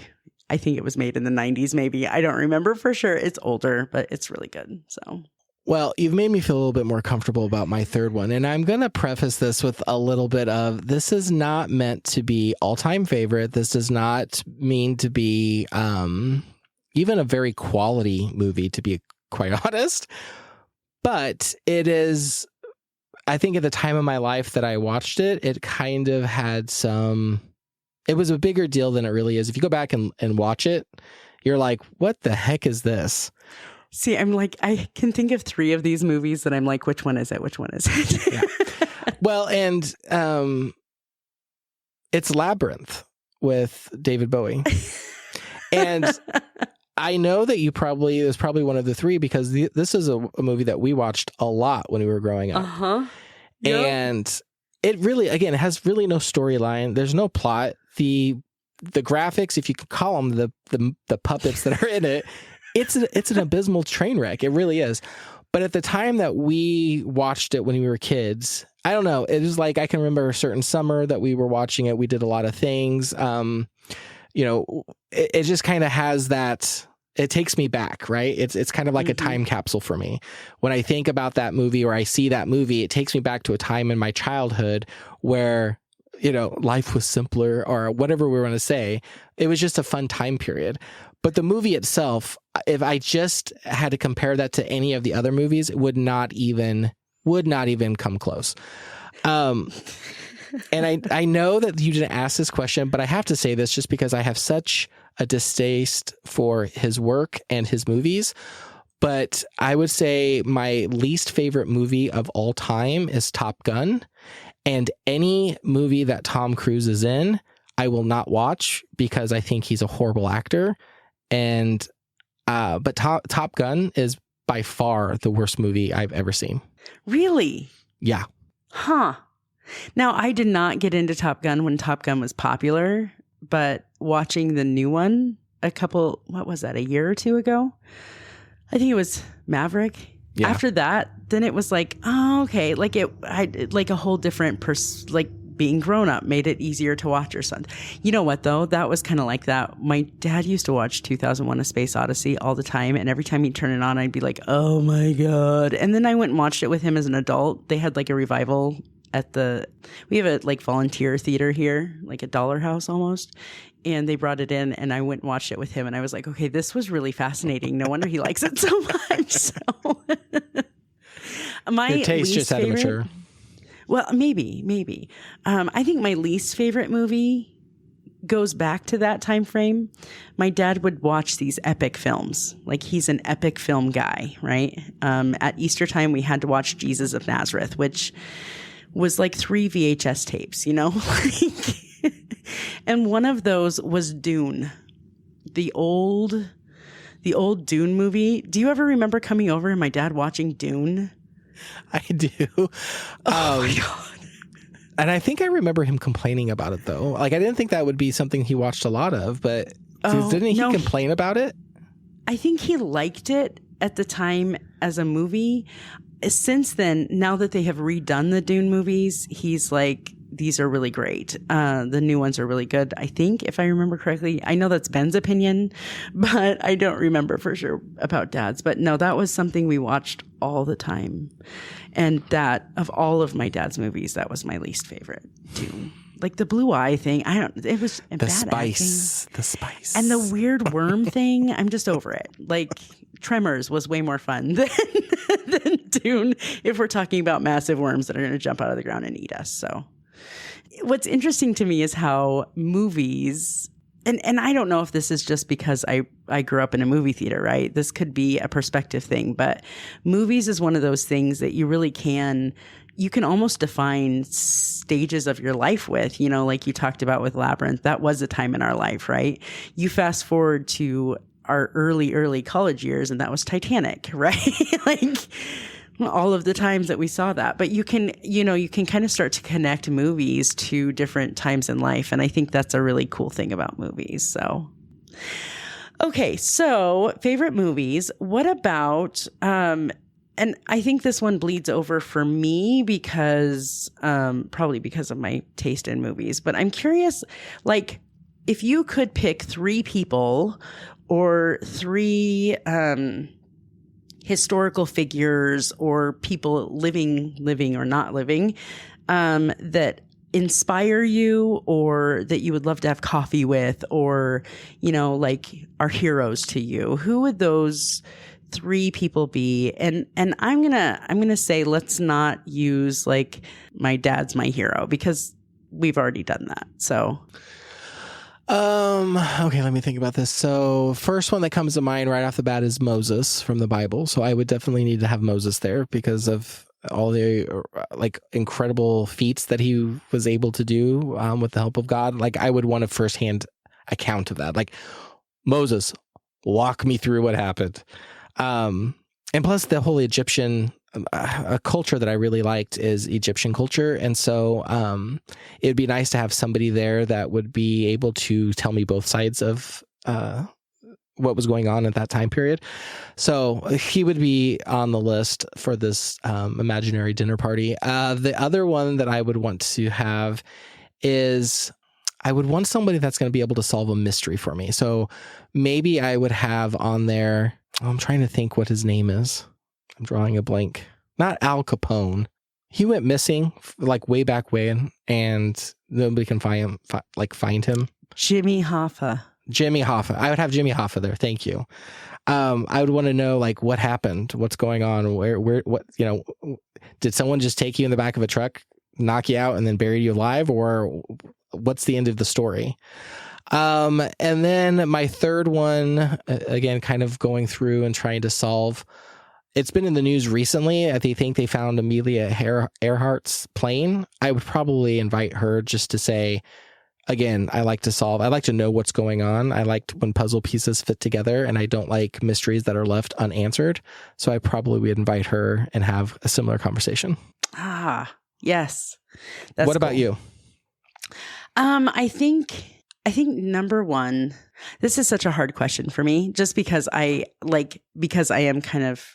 Speaker 1: I think it was made in the 90s, maybe. I don't remember for sure. It's older, but it's really good. So.
Speaker 2: Well, you've made me feel a little bit more comfortable about my third one. And I'm going to preface this with a little bit of, this is not meant to be all-time favorite. This does not mean to be even a very quality movie, to be quite honest. But it is, I think at the time of my life that I watched it, it kind of had it was a bigger deal than it really is. If you go back and watch it, you're like, what the heck is this?
Speaker 1: See, I'm like, I can think of 3 of these movies that I'm like, which one is it? Which one is it?
Speaker 2: Yeah. Well, and it's Labyrinth with David Bowie. And I know that it was probably one of the 3, because this is a movie that we watched a lot when we were growing up.
Speaker 1: Uh-huh.
Speaker 2: Yep. And it really, again, it has really no storyline. There's no plot. The graphics, if you could call them the puppets that are in it, it's an abysmal train wreck. It really is. But at the time that we watched it when we were kids, I don't know. It was like, I can remember a certain summer that we were watching it. We did a lot of things. It just kind of has that, it takes me back, right? It's kind of like a time capsule for me. When I think about that movie, or I see that movie, it takes me back to a time in my childhood where, life was simpler, or whatever we want to say. It was just a fun time period. But the movie itself, if I just had to compare that to any of the other movies, it would not even come close. And I know that you didn't ask this question, but I have to say this just because I have such a distaste for his work and his movies. But I would say my least favorite movie of all time is Top Gun. And any movie that Tom Cruise is in, I will not watch because I think he's a horrible actor. And but Top Gun is by far the worst movie I've ever seen.
Speaker 1: Really?
Speaker 2: Yeah.
Speaker 1: Huh. Now, I did not get into Top Gun when Top Gun was popular, but watching the new one what was that, a year or two ago? I think it was Maverick. Yeah. After that, then it was like, oh, okay. Like like a whole different being grown up made it easier to watch or something. You know what, though? That was kind of like that. My dad used to watch 2001: A Space Odyssey all the time. And every time he'd turn it on, I'd be like, oh my God. And then I went and watched it with him as an adult. They had like a revival we have a like volunteer theater here, like a dollar house almost. And they brought it in and I went and watched it with him. And I was like, okay, this was really fascinating. No wonder he likes it so much. So
Speaker 2: your taste just had to mature.
Speaker 1: Well, maybe. I think my least favorite movie goes back to that time frame. My dad would watch these epic films. Like he's an epic film guy, right? At Easter time, we had to watch Jesus of Nazareth, which was like 3 VHS tapes, you know? And one of those was Dune, the old Dune movie. Do you ever remember coming over and my dad watching Dune?
Speaker 2: I do.
Speaker 1: Oh my God.
Speaker 2: And I think I remember him complaining about it, though. Like, I didn't think that would be something he watched a lot of, but didn't he complain about it? I
Speaker 1: think he liked it at the time as a movie. Since then, now that they have redone the Dune movies, he's like, these are really great. The new ones are really good, I think, if I remember correctly. I know that's Ben's opinion, but I don't remember for sure about Dad's. But no, that was something we watched all the time. And that, of all of my dad's movies, that was my least favorite, Dune. Like the blue eye thing, it was
Speaker 2: the
Speaker 1: bad
Speaker 2: spice,
Speaker 1: acting.
Speaker 2: the spice.
Speaker 1: And the weird worm thing, I'm just over it. Like Tremors was way more fun than Dune if we're talking about massive worms that are going to jump out of the ground and eat us. So what's interesting to me is how movies, and I don't know if this is just because I grew up in a movie theater, right? This could be a perspective thing, but movies is one of those things that you can almost define stages of your life with, you know, like you talked about with Labyrinth. That was a time in our life, right? You fast forward to our early college years, and that was Titanic, right? Like all of the times that we saw that. But you can kind of start to connect movies to different times in life. And I think that's a really cool thing about movies. So, okay. So favorite movies. What about, and I think this one bleeds over for me because, probably because of my taste in movies, but I'm curious, like if you could pick 3 people or 3, historical figures or people living or not living, that inspire you or that you would love to have coffee with, or, you know, like are heroes to you, who would those 3 people be? And I'm gonna say, let's not use like my dad's my hero because we've already done that. So
Speaker 2: okay, let me think about this. So first one that comes to mind right off the bat is Moses from the Bible. So I would definitely need to have Moses there because of all the like incredible feats that he was able to do with the help of God. Like I would want a firsthand account of that. Like Moses, walk me through what happened. And plus the whole Egyptian a culture that I really liked is Egyptian culture. And so it'd be nice to have somebody there that would be able to tell me both sides of what was going on at that time period. So he would be on the list for this imaginary dinner party. The other one that I would want to have is I would want somebody that's going to be able to solve a mystery for me. So maybe I would have on there, I'm trying to think what his name is. I'm drawing a blank. Not Al Capone. He went missing like way back when, and nobody can find him.
Speaker 1: Jimmy Hoffa.
Speaker 2: I would have Jimmy Hoffa there. Thank you. I would want to know like what happened, what's going on, where, what, you know, did someone just take you in the back of a truck, knock you out, and then bury you alive, or what's the end of the story? And then my third one, again, kind of going through and trying to solve It's been in the news recently. I think they found Amelia Earhart's plane. I would probably invite her just to say, again, I like to know what's going on. I like when puzzle pieces fit together, and I don't like mysteries that are left unanswered. So I probably would invite her and have a similar conversation.
Speaker 1: Ah, yes. That's
Speaker 2: what about
Speaker 1: cool.
Speaker 2: you?
Speaker 1: I think number one, this is such a hard question for me, just because I am kind of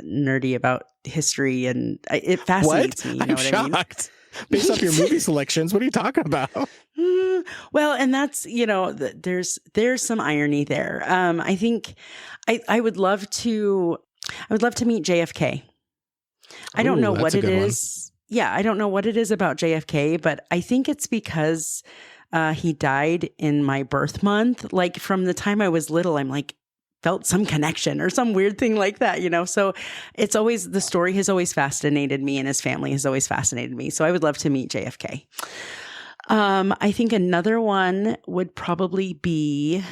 Speaker 1: nerdy about history, and it fascinates me. You know what
Speaker 2: shocked.
Speaker 1: I mean?
Speaker 2: Based off your movie selections, what are you talking about?
Speaker 1: Well, and that's, there's some irony there. I think I would love to meet JFK. I don't know what it is. Yeah, I don't know what it is about JFK, but I think it's because he died in my birth month. Like from the time I was little, I'm like, felt some connection or some weird thing like that, So it's always, the story has always fascinated me, and his family has always fascinated me. So I would love to meet JFK. I think another one would probably be,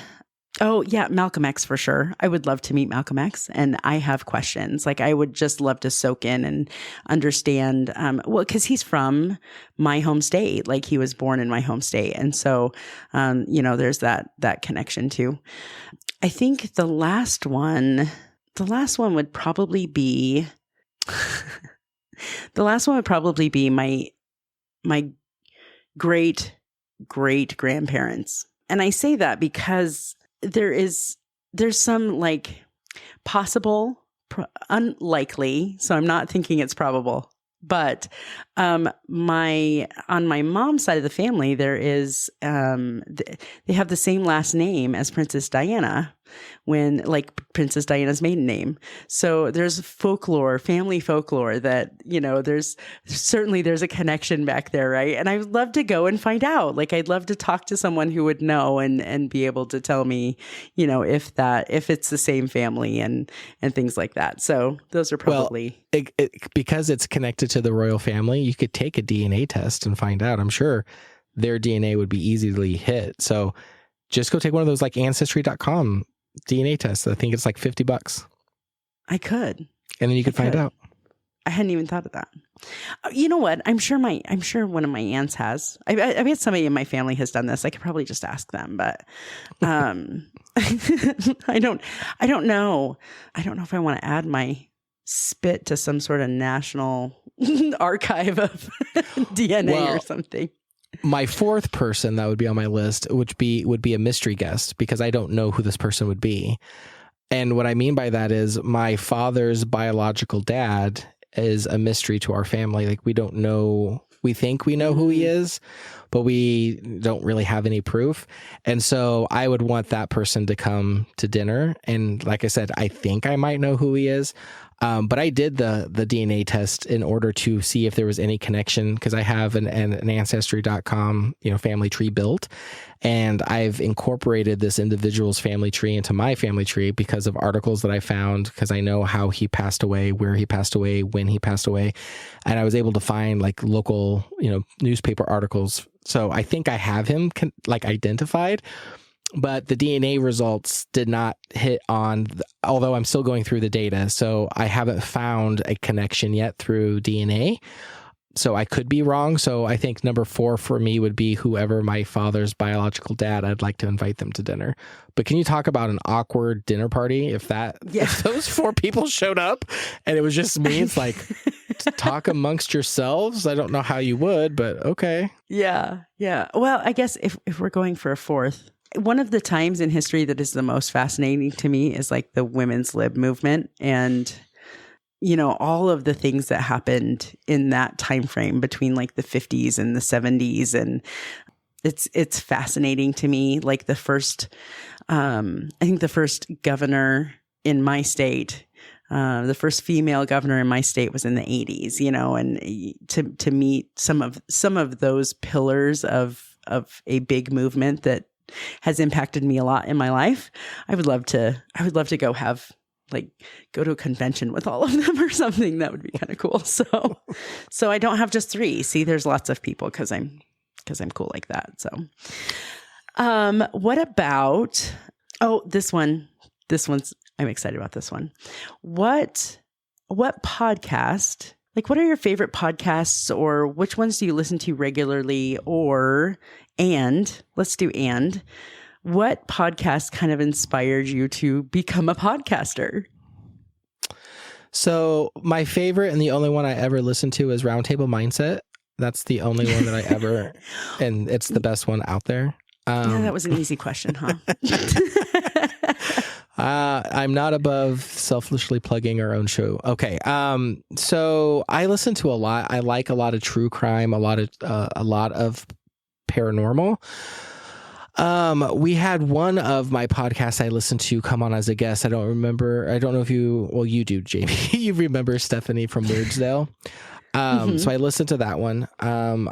Speaker 1: Malcolm X for sure. I would love to meet Malcolm X, and I have questions. Like I would just love to soak in and understand. Because he's from my home state. Like he was born in my home state, and so there's that connection too. I think the last one would probably be my great great grandparents. And I say that because there's some like possible, unlikely. So I'm not thinking it's probable, but on my mom's side of the family, there is they have the same last name as Princess Diana, like Princess Diana's maiden name. So there's family folklore that, there's a connection back there, right? And I would love to go and find out. Like I'd love to talk to someone who would know and be able to tell me, if it's the same family and things like that. So those are probably
Speaker 2: because it's connected to the royal family. You could take a DNA test and find out. I'm sure their DNA would be easily hit. So just go take one of those like ancestry.com DNA tests. I think it's like $50.
Speaker 1: I could.
Speaker 2: And then you could find out.
Speaker 1: I hadn't even thought of that. You know what? I'm sure one of my aunts has. I bet somebody in my family has done this. I could probably just ask them, but I don't know. I don't know if I want to add my spit to some sort of national archive of DNA or something.
Speaker 2: My fourth person that would be on my list would be a mystery guest, because I don't know who this person would be. And what I mean by that is my father's biological dad is a mystery to our family. Like we don't know, we think we know who he is, but we don't really have any proof. And so I would want that person to come to dinner. And like I said, I think I might know who he is. But I did the DNA test in order to see if there was any connection, because I have an ancestry.com, family tree built, and I've incorporated this individual's family tree into my family tree because of articles that I found, because I know how he passed away, where he passed away, when he passed away, and I was able to find like local, newspaper articles. So I think I have him identified. But the DNA results did not hit on, although I'm still going through the data. So I haven't found a connection yet through DNA. So I could be wrong. So I think number 4 for me would be whoever my father's biological dad. I'd like to invite them to dinner. But can you talk about an awkward dinner party if those 4 people showed up and it was just me? It's like, talk amongst yourselves. I don't know how you would, but okay.
Speaker 1: Yeah. Well, I guess if we're going for a fourth, one of the times in history that is the most fascinating to me is like the women's lib movement, and all of the things that happened in that time frame between like the 50s and the 70s, and it's fascinating to me. Like the first, I think the first governor in my state, the first female governor in my state was in the 80s, and to meet some of those pillars of a big movement that has impacted me a lot in my life. I would love to go to a convention with all of them or something. That would be kind of cool. So I don't have just 3. See, there's lots of people because I'm cool like that. So, what about, this one's, I'm excited about this one. What what podcast, like what are your favorite podcasts, or which ones do you listen to regularly, and what podcast kind of inspired you to become a podcaster?
Speaker 2: So my favorite and the only one I ever listened to is Roundtable Mindset. That's the only one that I ever, and it's the best one out there.
Speaker 1: Yeah, that was an easy question, huh?
Speaker 2: I'm not above selfishly plugging our own show. Okay. So I listen to a lot. I like a lot of true crime, a lot of paranormal. We had one of my podcasts I listened to come on as a guest. I don't know if you do, Jamie. You remember Stephanie from Weirdsdale. So I listened to that one.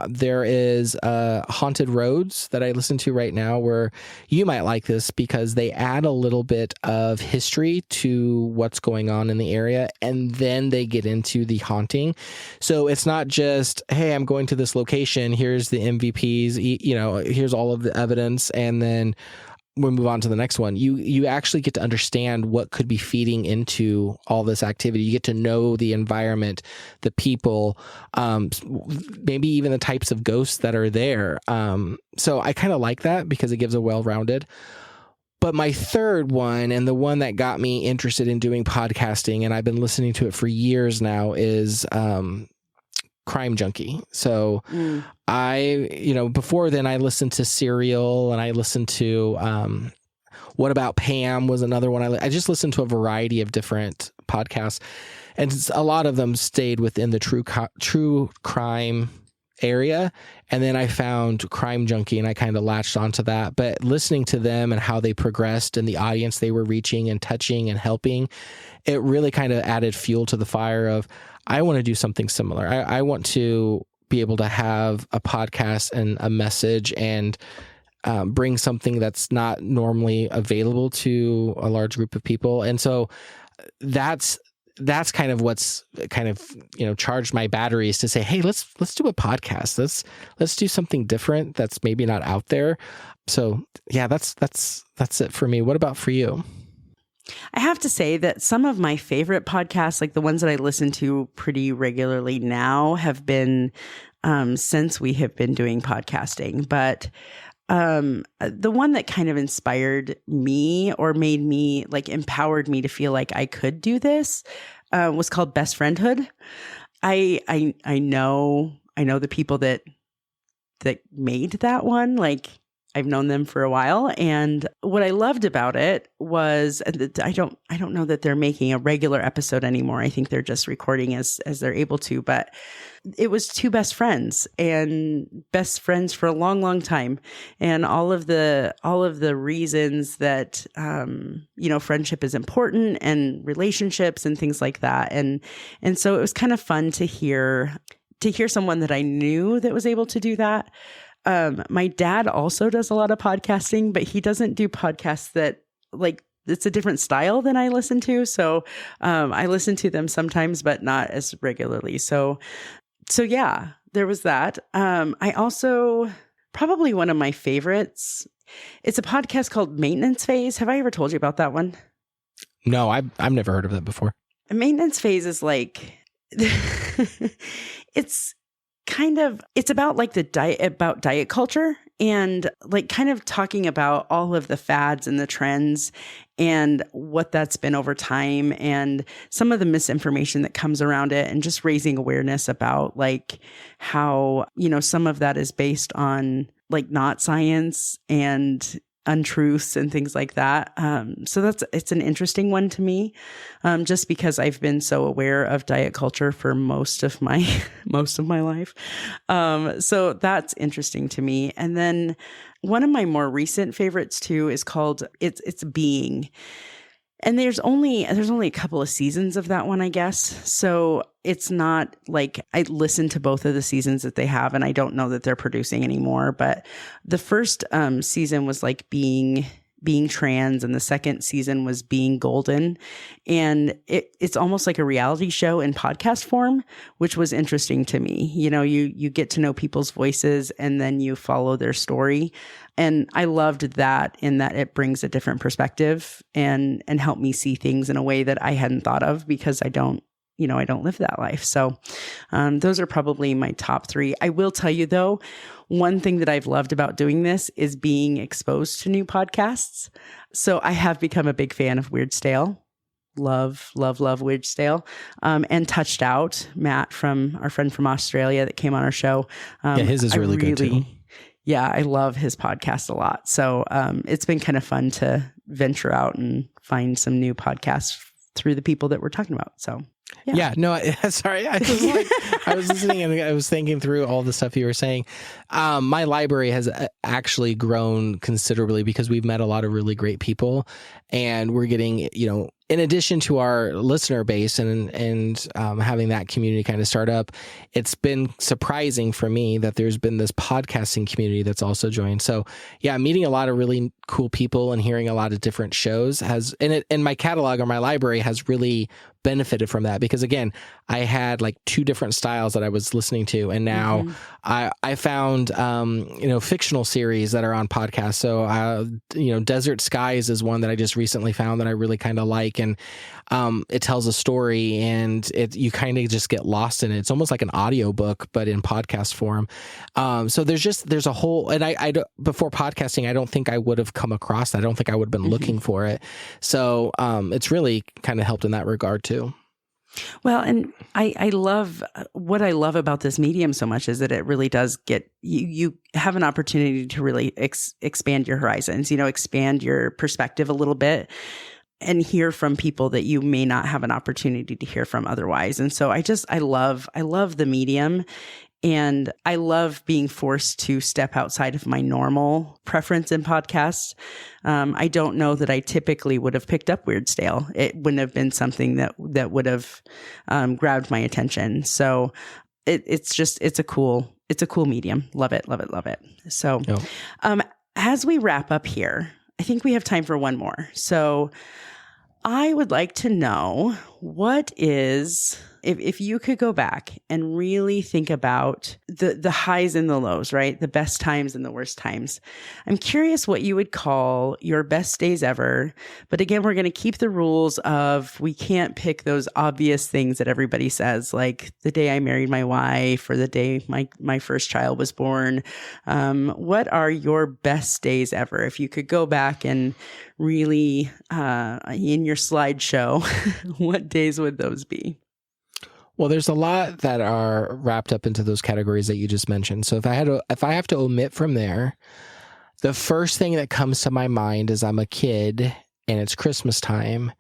Speaker 2: There is Haunted Roads that I listen to right now, where you might like this because they add a little bit of history to what's going on in the area, and then they get into the haunting. So it's not just, hey, I'm going to this location, here's the MVPs, here's all of the evidence, and then we'll move on to the next one. You actually get to understand what could be feeding into all this activity. You get to know the environment, the people, maybe even the types of ghosts that are there. So I kind of like that because it gives a well-rounded. But my third one, and the one that got me interested in doing podcasting, and I've been listening to it for years now, is Crime Junkie. So before then I listened to Serial, and I listened to What About Pam was another one. I just listened to a variety of different podcasts, and a lot of them stayed within the true crime area. And then I found Crime Junkie, and I kind of latched onto that. But listening to them and how they progressed and the audience they were reaching and touching and helping, it really kind of added fuel to the fire of, I want to do something similar. I want to be able to have a podcast and a message and bring something that's not normally available to a large group of people. And so that's kind of what's kind of, charged my batteries to say, hey, let's do a podcast. Let's do something different that's maybe not out there. So yeah, that's it for me. What about for you?
Speaker 1: I have to say that some of my favorite podcasts, like the ones that I listen to pretty regularly now, have been since we have been doing podcasting. But the one that kind of inspired me or made me, like, empowered me to feel like I could do this was called Best Friendhood. I know the people that made that one. Like, I've known them for a while, and what I loved about it was I don't know that they're making a regular episode anymore. I think they're just recording as they're able to, but it was two best friends and best friends for a long, long time, and all of the reasons that friendship is important and relationships and things like that, and so it was kind of fun to hear someone that I knew that was able to do that. My dad also does a lot of podcasting, but he doesn't do podcasts that, like, it's a different style than I listen to. So, I listen to them sometimes, but not as regularly. So yeah, there was that. I also, probably one of my favorites, it's a podcast called Maintenance Phase. Have I ever told you about that one?
Speaker 2: No, I've never heard of that before.
Speaker 1: Maintenance Phase is like, it's about like diet culture, and like kind of talking about all of the fads and the trends and what that's been over time and some of the misinformation that comes around it, and just raising awareness about like how, some of that is based on like not science and untruths and things like that. So it's an interesting one to me, just because I've been so aware of diet culture for most of my life. So that's interesting to me. And then one of my more recent favorites too is called It's Being. And there's only a couple of seasons of that one, I guess. So it's not like I listened to both of the seasons that they have, and I don't know that they're producing anymore. But the first season was like being trans, and the second season was being golden. And it's almost like a reality show in podcast form, which was interesting to me. You get to know people's voices, and then you follow their story. And I loved that, in that it brings a different perspective and helped me see things in a way that I hadn't thought of, because I don't I don't live that life. So those are probably my top three. I will tell you though, one thing that I've loved about doing this is being exposed to new podcasts. So I have become a big fan of Weird Stale. Love Weird Stale. And Touched Out, Matt, from our friend from Australia that came on our show.
Speaker 2: His is really good too.
Speaker 1: Yeah, I love his podcast a lot. So it's been kind of fun to venture out and find some new podcasts through the people that we're talking about. So
Speaker 2: sorry. I was listening and I was thinking through all the stuff you were saying. My library has actually grown considerably because we've met a lot of really great people, and we're getting, in addition to our listener base and having that community kind of start up, it's been surprising for me that there's been this podcasting community that's also joined. So yeah, meeting a lot of really cool people and hearing a lot of different shows and my catalog or my library has really benefited from that, because again, I had like two different styles that I was listening to, and now I found fictional series that are on podcasts. So Desert Skies is one that I just recently found that I really kind of like, and it tells a story, and you kind of just get lost in it. It's almost like an audiobook but in podcast form. So there's a whole, and I before podcasting, I don't think I would have come across that. I don't think I would have been looking for it. So it's really kind of helped in that regard too.
Speaker 1: Well, and I love what I love about this medium so much is that it really does get you have an opportunity to really expand your horizons, expand your perspective a little bit and hear from people that you may not have an opportunity to hear from otherwise. And so I love the medium. And I love being forced to step outside of my normal preference in podcasts. I don't know that I typically would have picked up Weird Stale. It wouldn't have been something that would have grabbed my attention. So it's a cool medium. Love it. So as we wrap up here, I think we have time for one more. So I would like to know what is, if you could go back and really think about the highs and the lows, right? The best times and the worst times. I'm curious what you would call your best days ever. But again, we're going to keep the rules of we can't pick those obvious things that everybody says, like the day I married my wife or the day my first child was born. What are your best days ever? If you could go back and really, in your slideshow, what days would those be?
Speaker 2: Well, there's a lot that are wrapped up into those categories that you just mentioned. So if I have to omit from there, the first thing that comes to my mind is I'm a kid and it's Christmas time,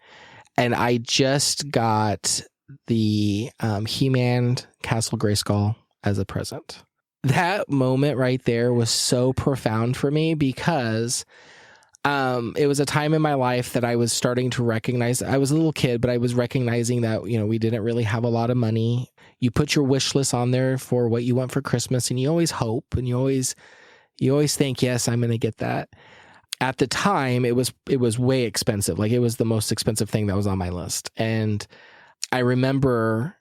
Speaker 2: and I just got the He-Man Castle Grayskull as a present. That moment right there was so profound for me because it was a time in my life that I was starting to recognize. I was a little kid, but I was recognizing that, we didn't really have a lot of money. You put your wish list on there for what you want for Christmas, and you always hope, and you always think, yes, I'm going to get that. At the time, it was way expensive. Like, it was the most expensive thing that was on my list. And I remember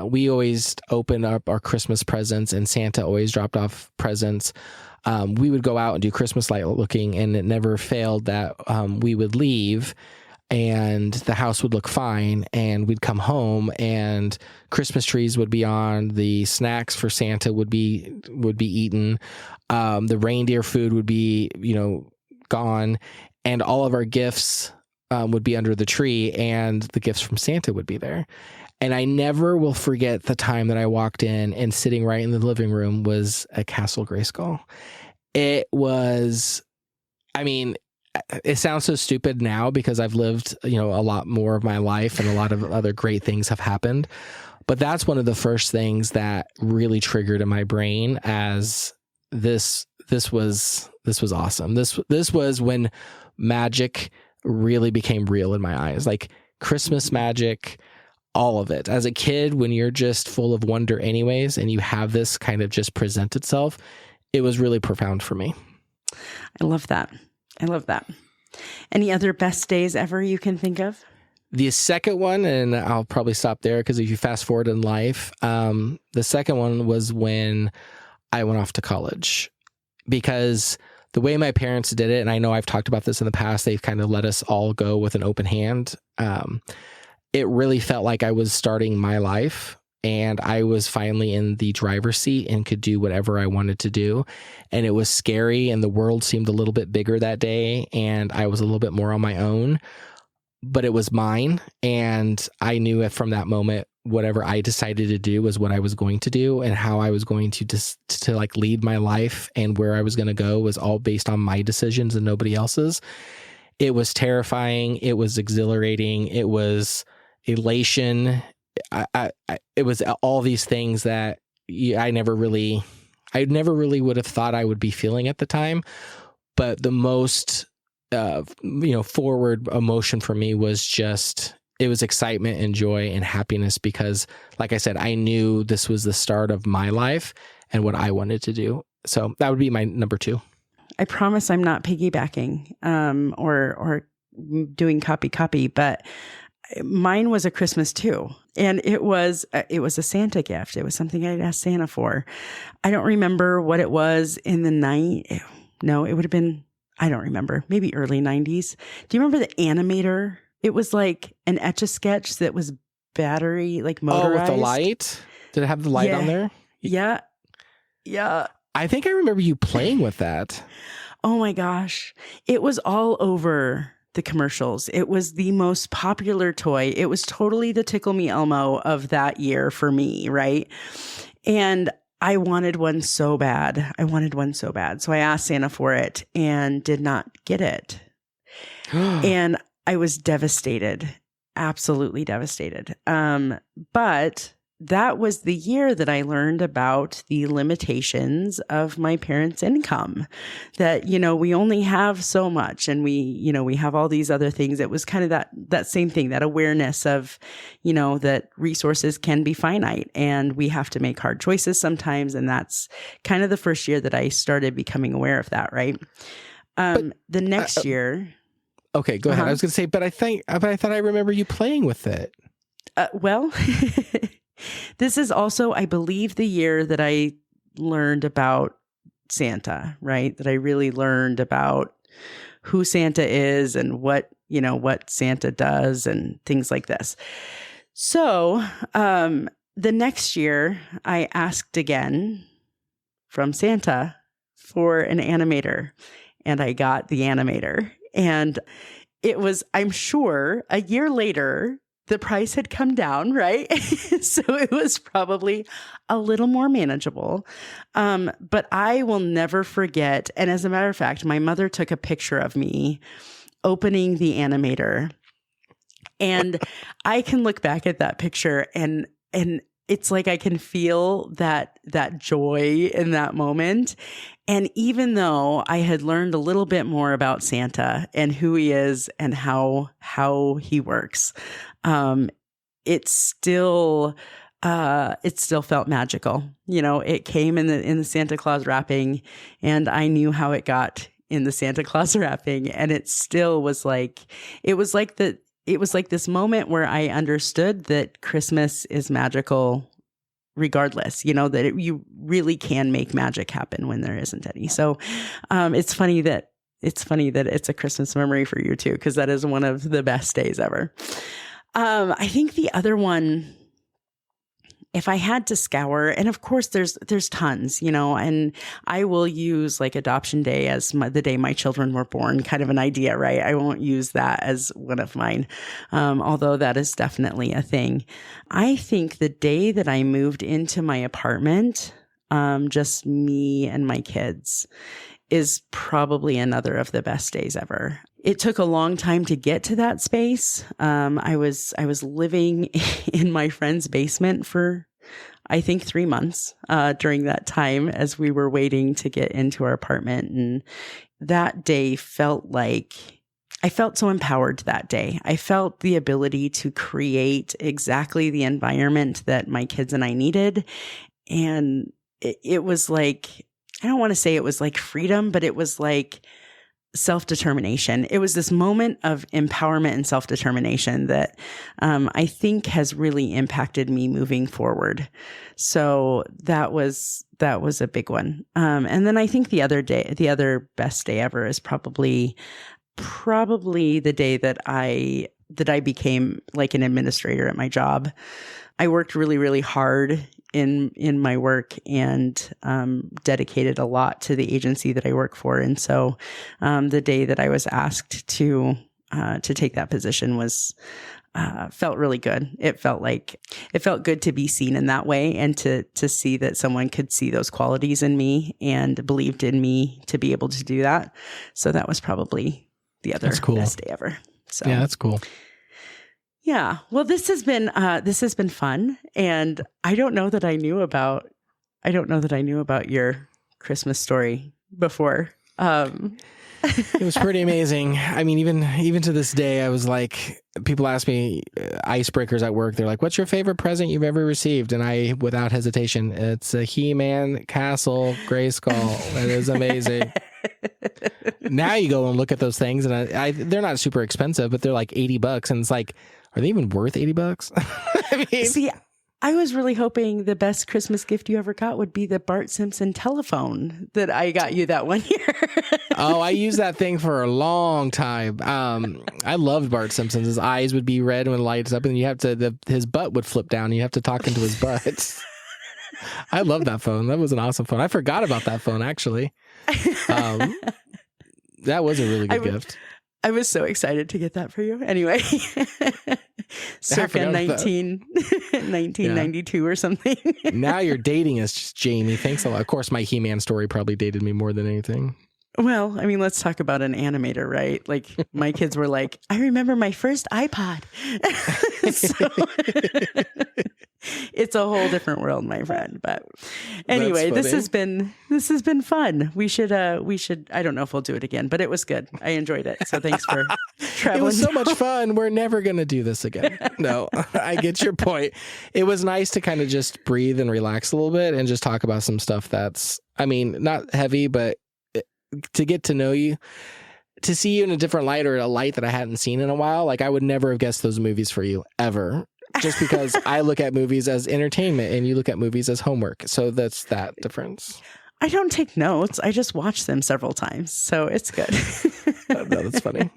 Speaker 2: we always opened up our Christmas presents, and Santa always dropped off presents. We would go out and do Christmas light looking, and it never failed that we would leave and the house would look fine, and we'd come home and Christmas trees would be on, the snacks for Santa would be eaten, the reindeer food would be gone, and all of our gifts would be under the tree, and the gifts from Santa would be there. And I never will forget the time that I walked in, and sitting right in the living room was a Castle Grayskull. It was, it sounds so stupid now because I've lived, a lot more of my life and a lot of other great things have happened. But that's one of the first things that really triggered in my brain as this was awesome. This was when magic really became real in my eyes, like Christmas magic. All of it. As a kid, when you're just full of wonder anyways, and you have this kind of just present itself, it was really profound for me.
Speaker 1: I love that. Any other best days ever you can think of?
Speaker 2: The second one, and I'll probably stop there because if you fast forward in life, the second one was when I went off to college, because the way my parents did it, and I know I've talked about this in the past, they've kind of let us all go with an open hand. it really felt like I was starting my life. And I was finally in the driver's seat and could do whatever I wanted to do. And it was scary, and the world seemed a little bit bigger that day, and I was a little bit more on my own, but it was mine. And I knew it from that moment, whatever I decided to do was what I was going to do, and how I was going to like lead my life and where I was going to go was all based on my decisions and nobody else's. It was terrifying. It was exhilarating. It was elation. It was all these things that I never really would have thought I would be feeling at the time. But the most, forward emotion for me was it was excitement and joy and happiness, because like I said, I knew this was the start of my life and what I wanted to do. So that would be my number 2.
Speaker 1: I promise I'm not piggybacking, or doing copy, but mine was a Christmas too. And it was a Santa gift. It was something I'd asked Santa for. I don't remember what it was in the night. No, it would have been, I don't remember, maybe early 90s. Do you remember the animator? It was like an Etch-a-Sketch that was battery, like motorized.
Speaker 2: Oh, with the light? Did it have the light on there?
Speaker 1: Yeah. Yeah.
Speaker 2: I think I remember you playing with that.
Speaker 1: Oh my gosh. It was all over the commercials. It was the most popular toy. It was totally the Tickle Me Elmo of that year for me, right? And I wanted one so bad. So I asked Santa for it and did not get it. And I was devastated, absolutely devastated. But that was the year that I learned about the limitations of my parents' income, that, we only have so much, and we have all these other things. It was kind of that same thing, that awareness of, that resources can be finite and we have to make hard choices sometimes. And that's kind of the first year that I started becoming aware of that. Right. The next year.
Speaker 2: Okay, go ahead. I was going to say, but I thought I remember you playing with it.
Speaker 1: Well, this is also, I believe, the year that I learned about Santa, right? That I really learned about who Santa is and what Santa does and things like this. So, the next year I asked again from Santa for an animator, and I got the animator. And it was, I'm sure, a year later, the price had come down, right? So it was probably a little more manageable. But I will never forget. And as a matter of fact, my mother took a picture of me opening the animator. And I can look back at that picture and it's like I can feel that joy in that moment. And even though I had learned a little bit more about Santa and who he is and how he works, it still felt magical. It came in the Santa Claus wrapping, and I knew how it got in the Santa Claus wrapping, and it still was like this moment where I understood that Christmas is magical regardless, that you really can make magic happen when there isn't any. So it's funny that it's a Christmas memory for you too, because that is one of the best days ever. I think the other one, if I had to scour, and of course there's tons, and I will use like adoption day as the day my children were born, kind of an idea, right? I won't use that as one of mine, although that is definitely a thing. I think the day that I moved into my apartment, just me and my kids, is probably another of the best days ever. It took a long time to get to that space. I was living in my friend's basement for, I think, 3 months during that time as we were waiting to get into our apartment. And that day I felt so empowered that day. I felt the ability to create exactly the environment that my kids and I needed. And it was like, I don't want to say it was like freedom, but it was like self-determination. It was this moment of empowerment and self-determination that I think has really impacted me moving forward. So that was a big one. And then I think the other best day ever is probably the day that I that I became like an administrator at my job. I worked really, really hard in my work and dedicated a lot to the agency that I work for. And so the day that I was asked to take that position was felt really good. It felt good to be seen in that way, and to see that someone could see those qualities in me and believed in me to be able to do that. So that was probably the other best day ever. So
Speaker 2: yeah, that's cool.
Speaker 1: Yeah. Well, this has been fun, and I don't know that I knew about your Christmas story before.
Speaker 2: It was pretty amazing. I mean, even to this day, I was like, people ask me icebreakers at work. They're like, "What's your favorite present you've ever received?" And I, without hesitation, it's a He-Man Castle Grayskull. That is amazing. Now you go and look at those things, and they're not super expensive, but they're like $80, and it's like, are they even worth $80? I mean,
Speaker 1: see, I was really hoping the best Christmas gift you ever got would be the Bart Simpson telephone that I got you that one year.
Speaker 2: Oh, I used that thing for a long time. I loved Bart Simpson. His eyes would be red when it lights up, and you have to his butt would flip down, and you have to talk into his butt. I love that phone. That was an awesome phone. I forgot about that phone, actually. That was a really good gift.
Speaker 1: I was so excited to get that for you. Anyway, circa 1992 or something.
Speaker 2: Now you're dating us, Jamie. Thanks a lot. Of course, my He-Man story probably dated me more than anything.
Speaker 1: Well, I mean, let's talk about an animator, right? Like, my kids were like, I remember my first iPod. So, it's a whole different world, my friend. But anyway, this has been fun. We should, I don't know if we'll do it again, but it was good. I enjoyed it. So thanks for traveling.
Speaker 2: It was so much fun. We're never going to do this again. No, I get your point. It was nice to kind of just breathe and relax a little bit and just talk about some stuff that's, I mean, not heavy, but to get to know you, to see you in a different light, or a light that I hadn't seen in a while. Like, I would never have guessed those movies for you ever, just because I look at movies as entertainment and you look at movies as homework. So that's that difference.
Speaker 1: I don't take notes. I just watch them several times. So it's good.
Speaker 2: No, that's funny.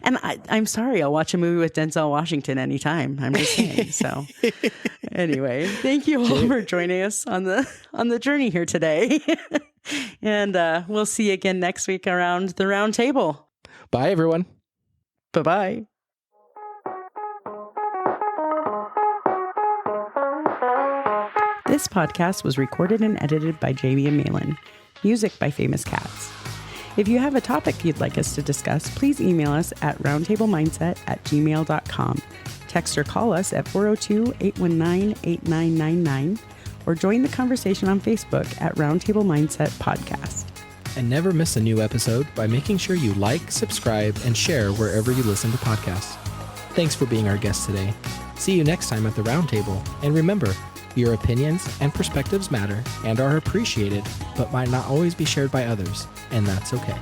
Speaker 1: And I'm sorry, I'll watch a movie with Denzel Washington anytime. I'm just saying. So anyway, thank you all for joining us on the journey here today. And we'll see you again next week around the round table.
Speaker 2: Bye, everyone.
Speaker 1: Bye-bye. This podcast was recorded and edited by Jamie and Malin. Music by Famous Cats. If you have a topic you'd like us to discuss, please email us at roundtablemindset@gmail.com. Text or call us at 402-819-8999, or join the conversation on Facebook at Roundtable Mindset Podcast.
Speaker 2: And never miss a new episode by making sure you like, subscribe, and share wherever you listen to podcasts. Thanks for being our guest today. See you next time at the Roundtable. And remember, your opinions and perspectives matter and are appreciated, but might not always be shared by others, and that's okay.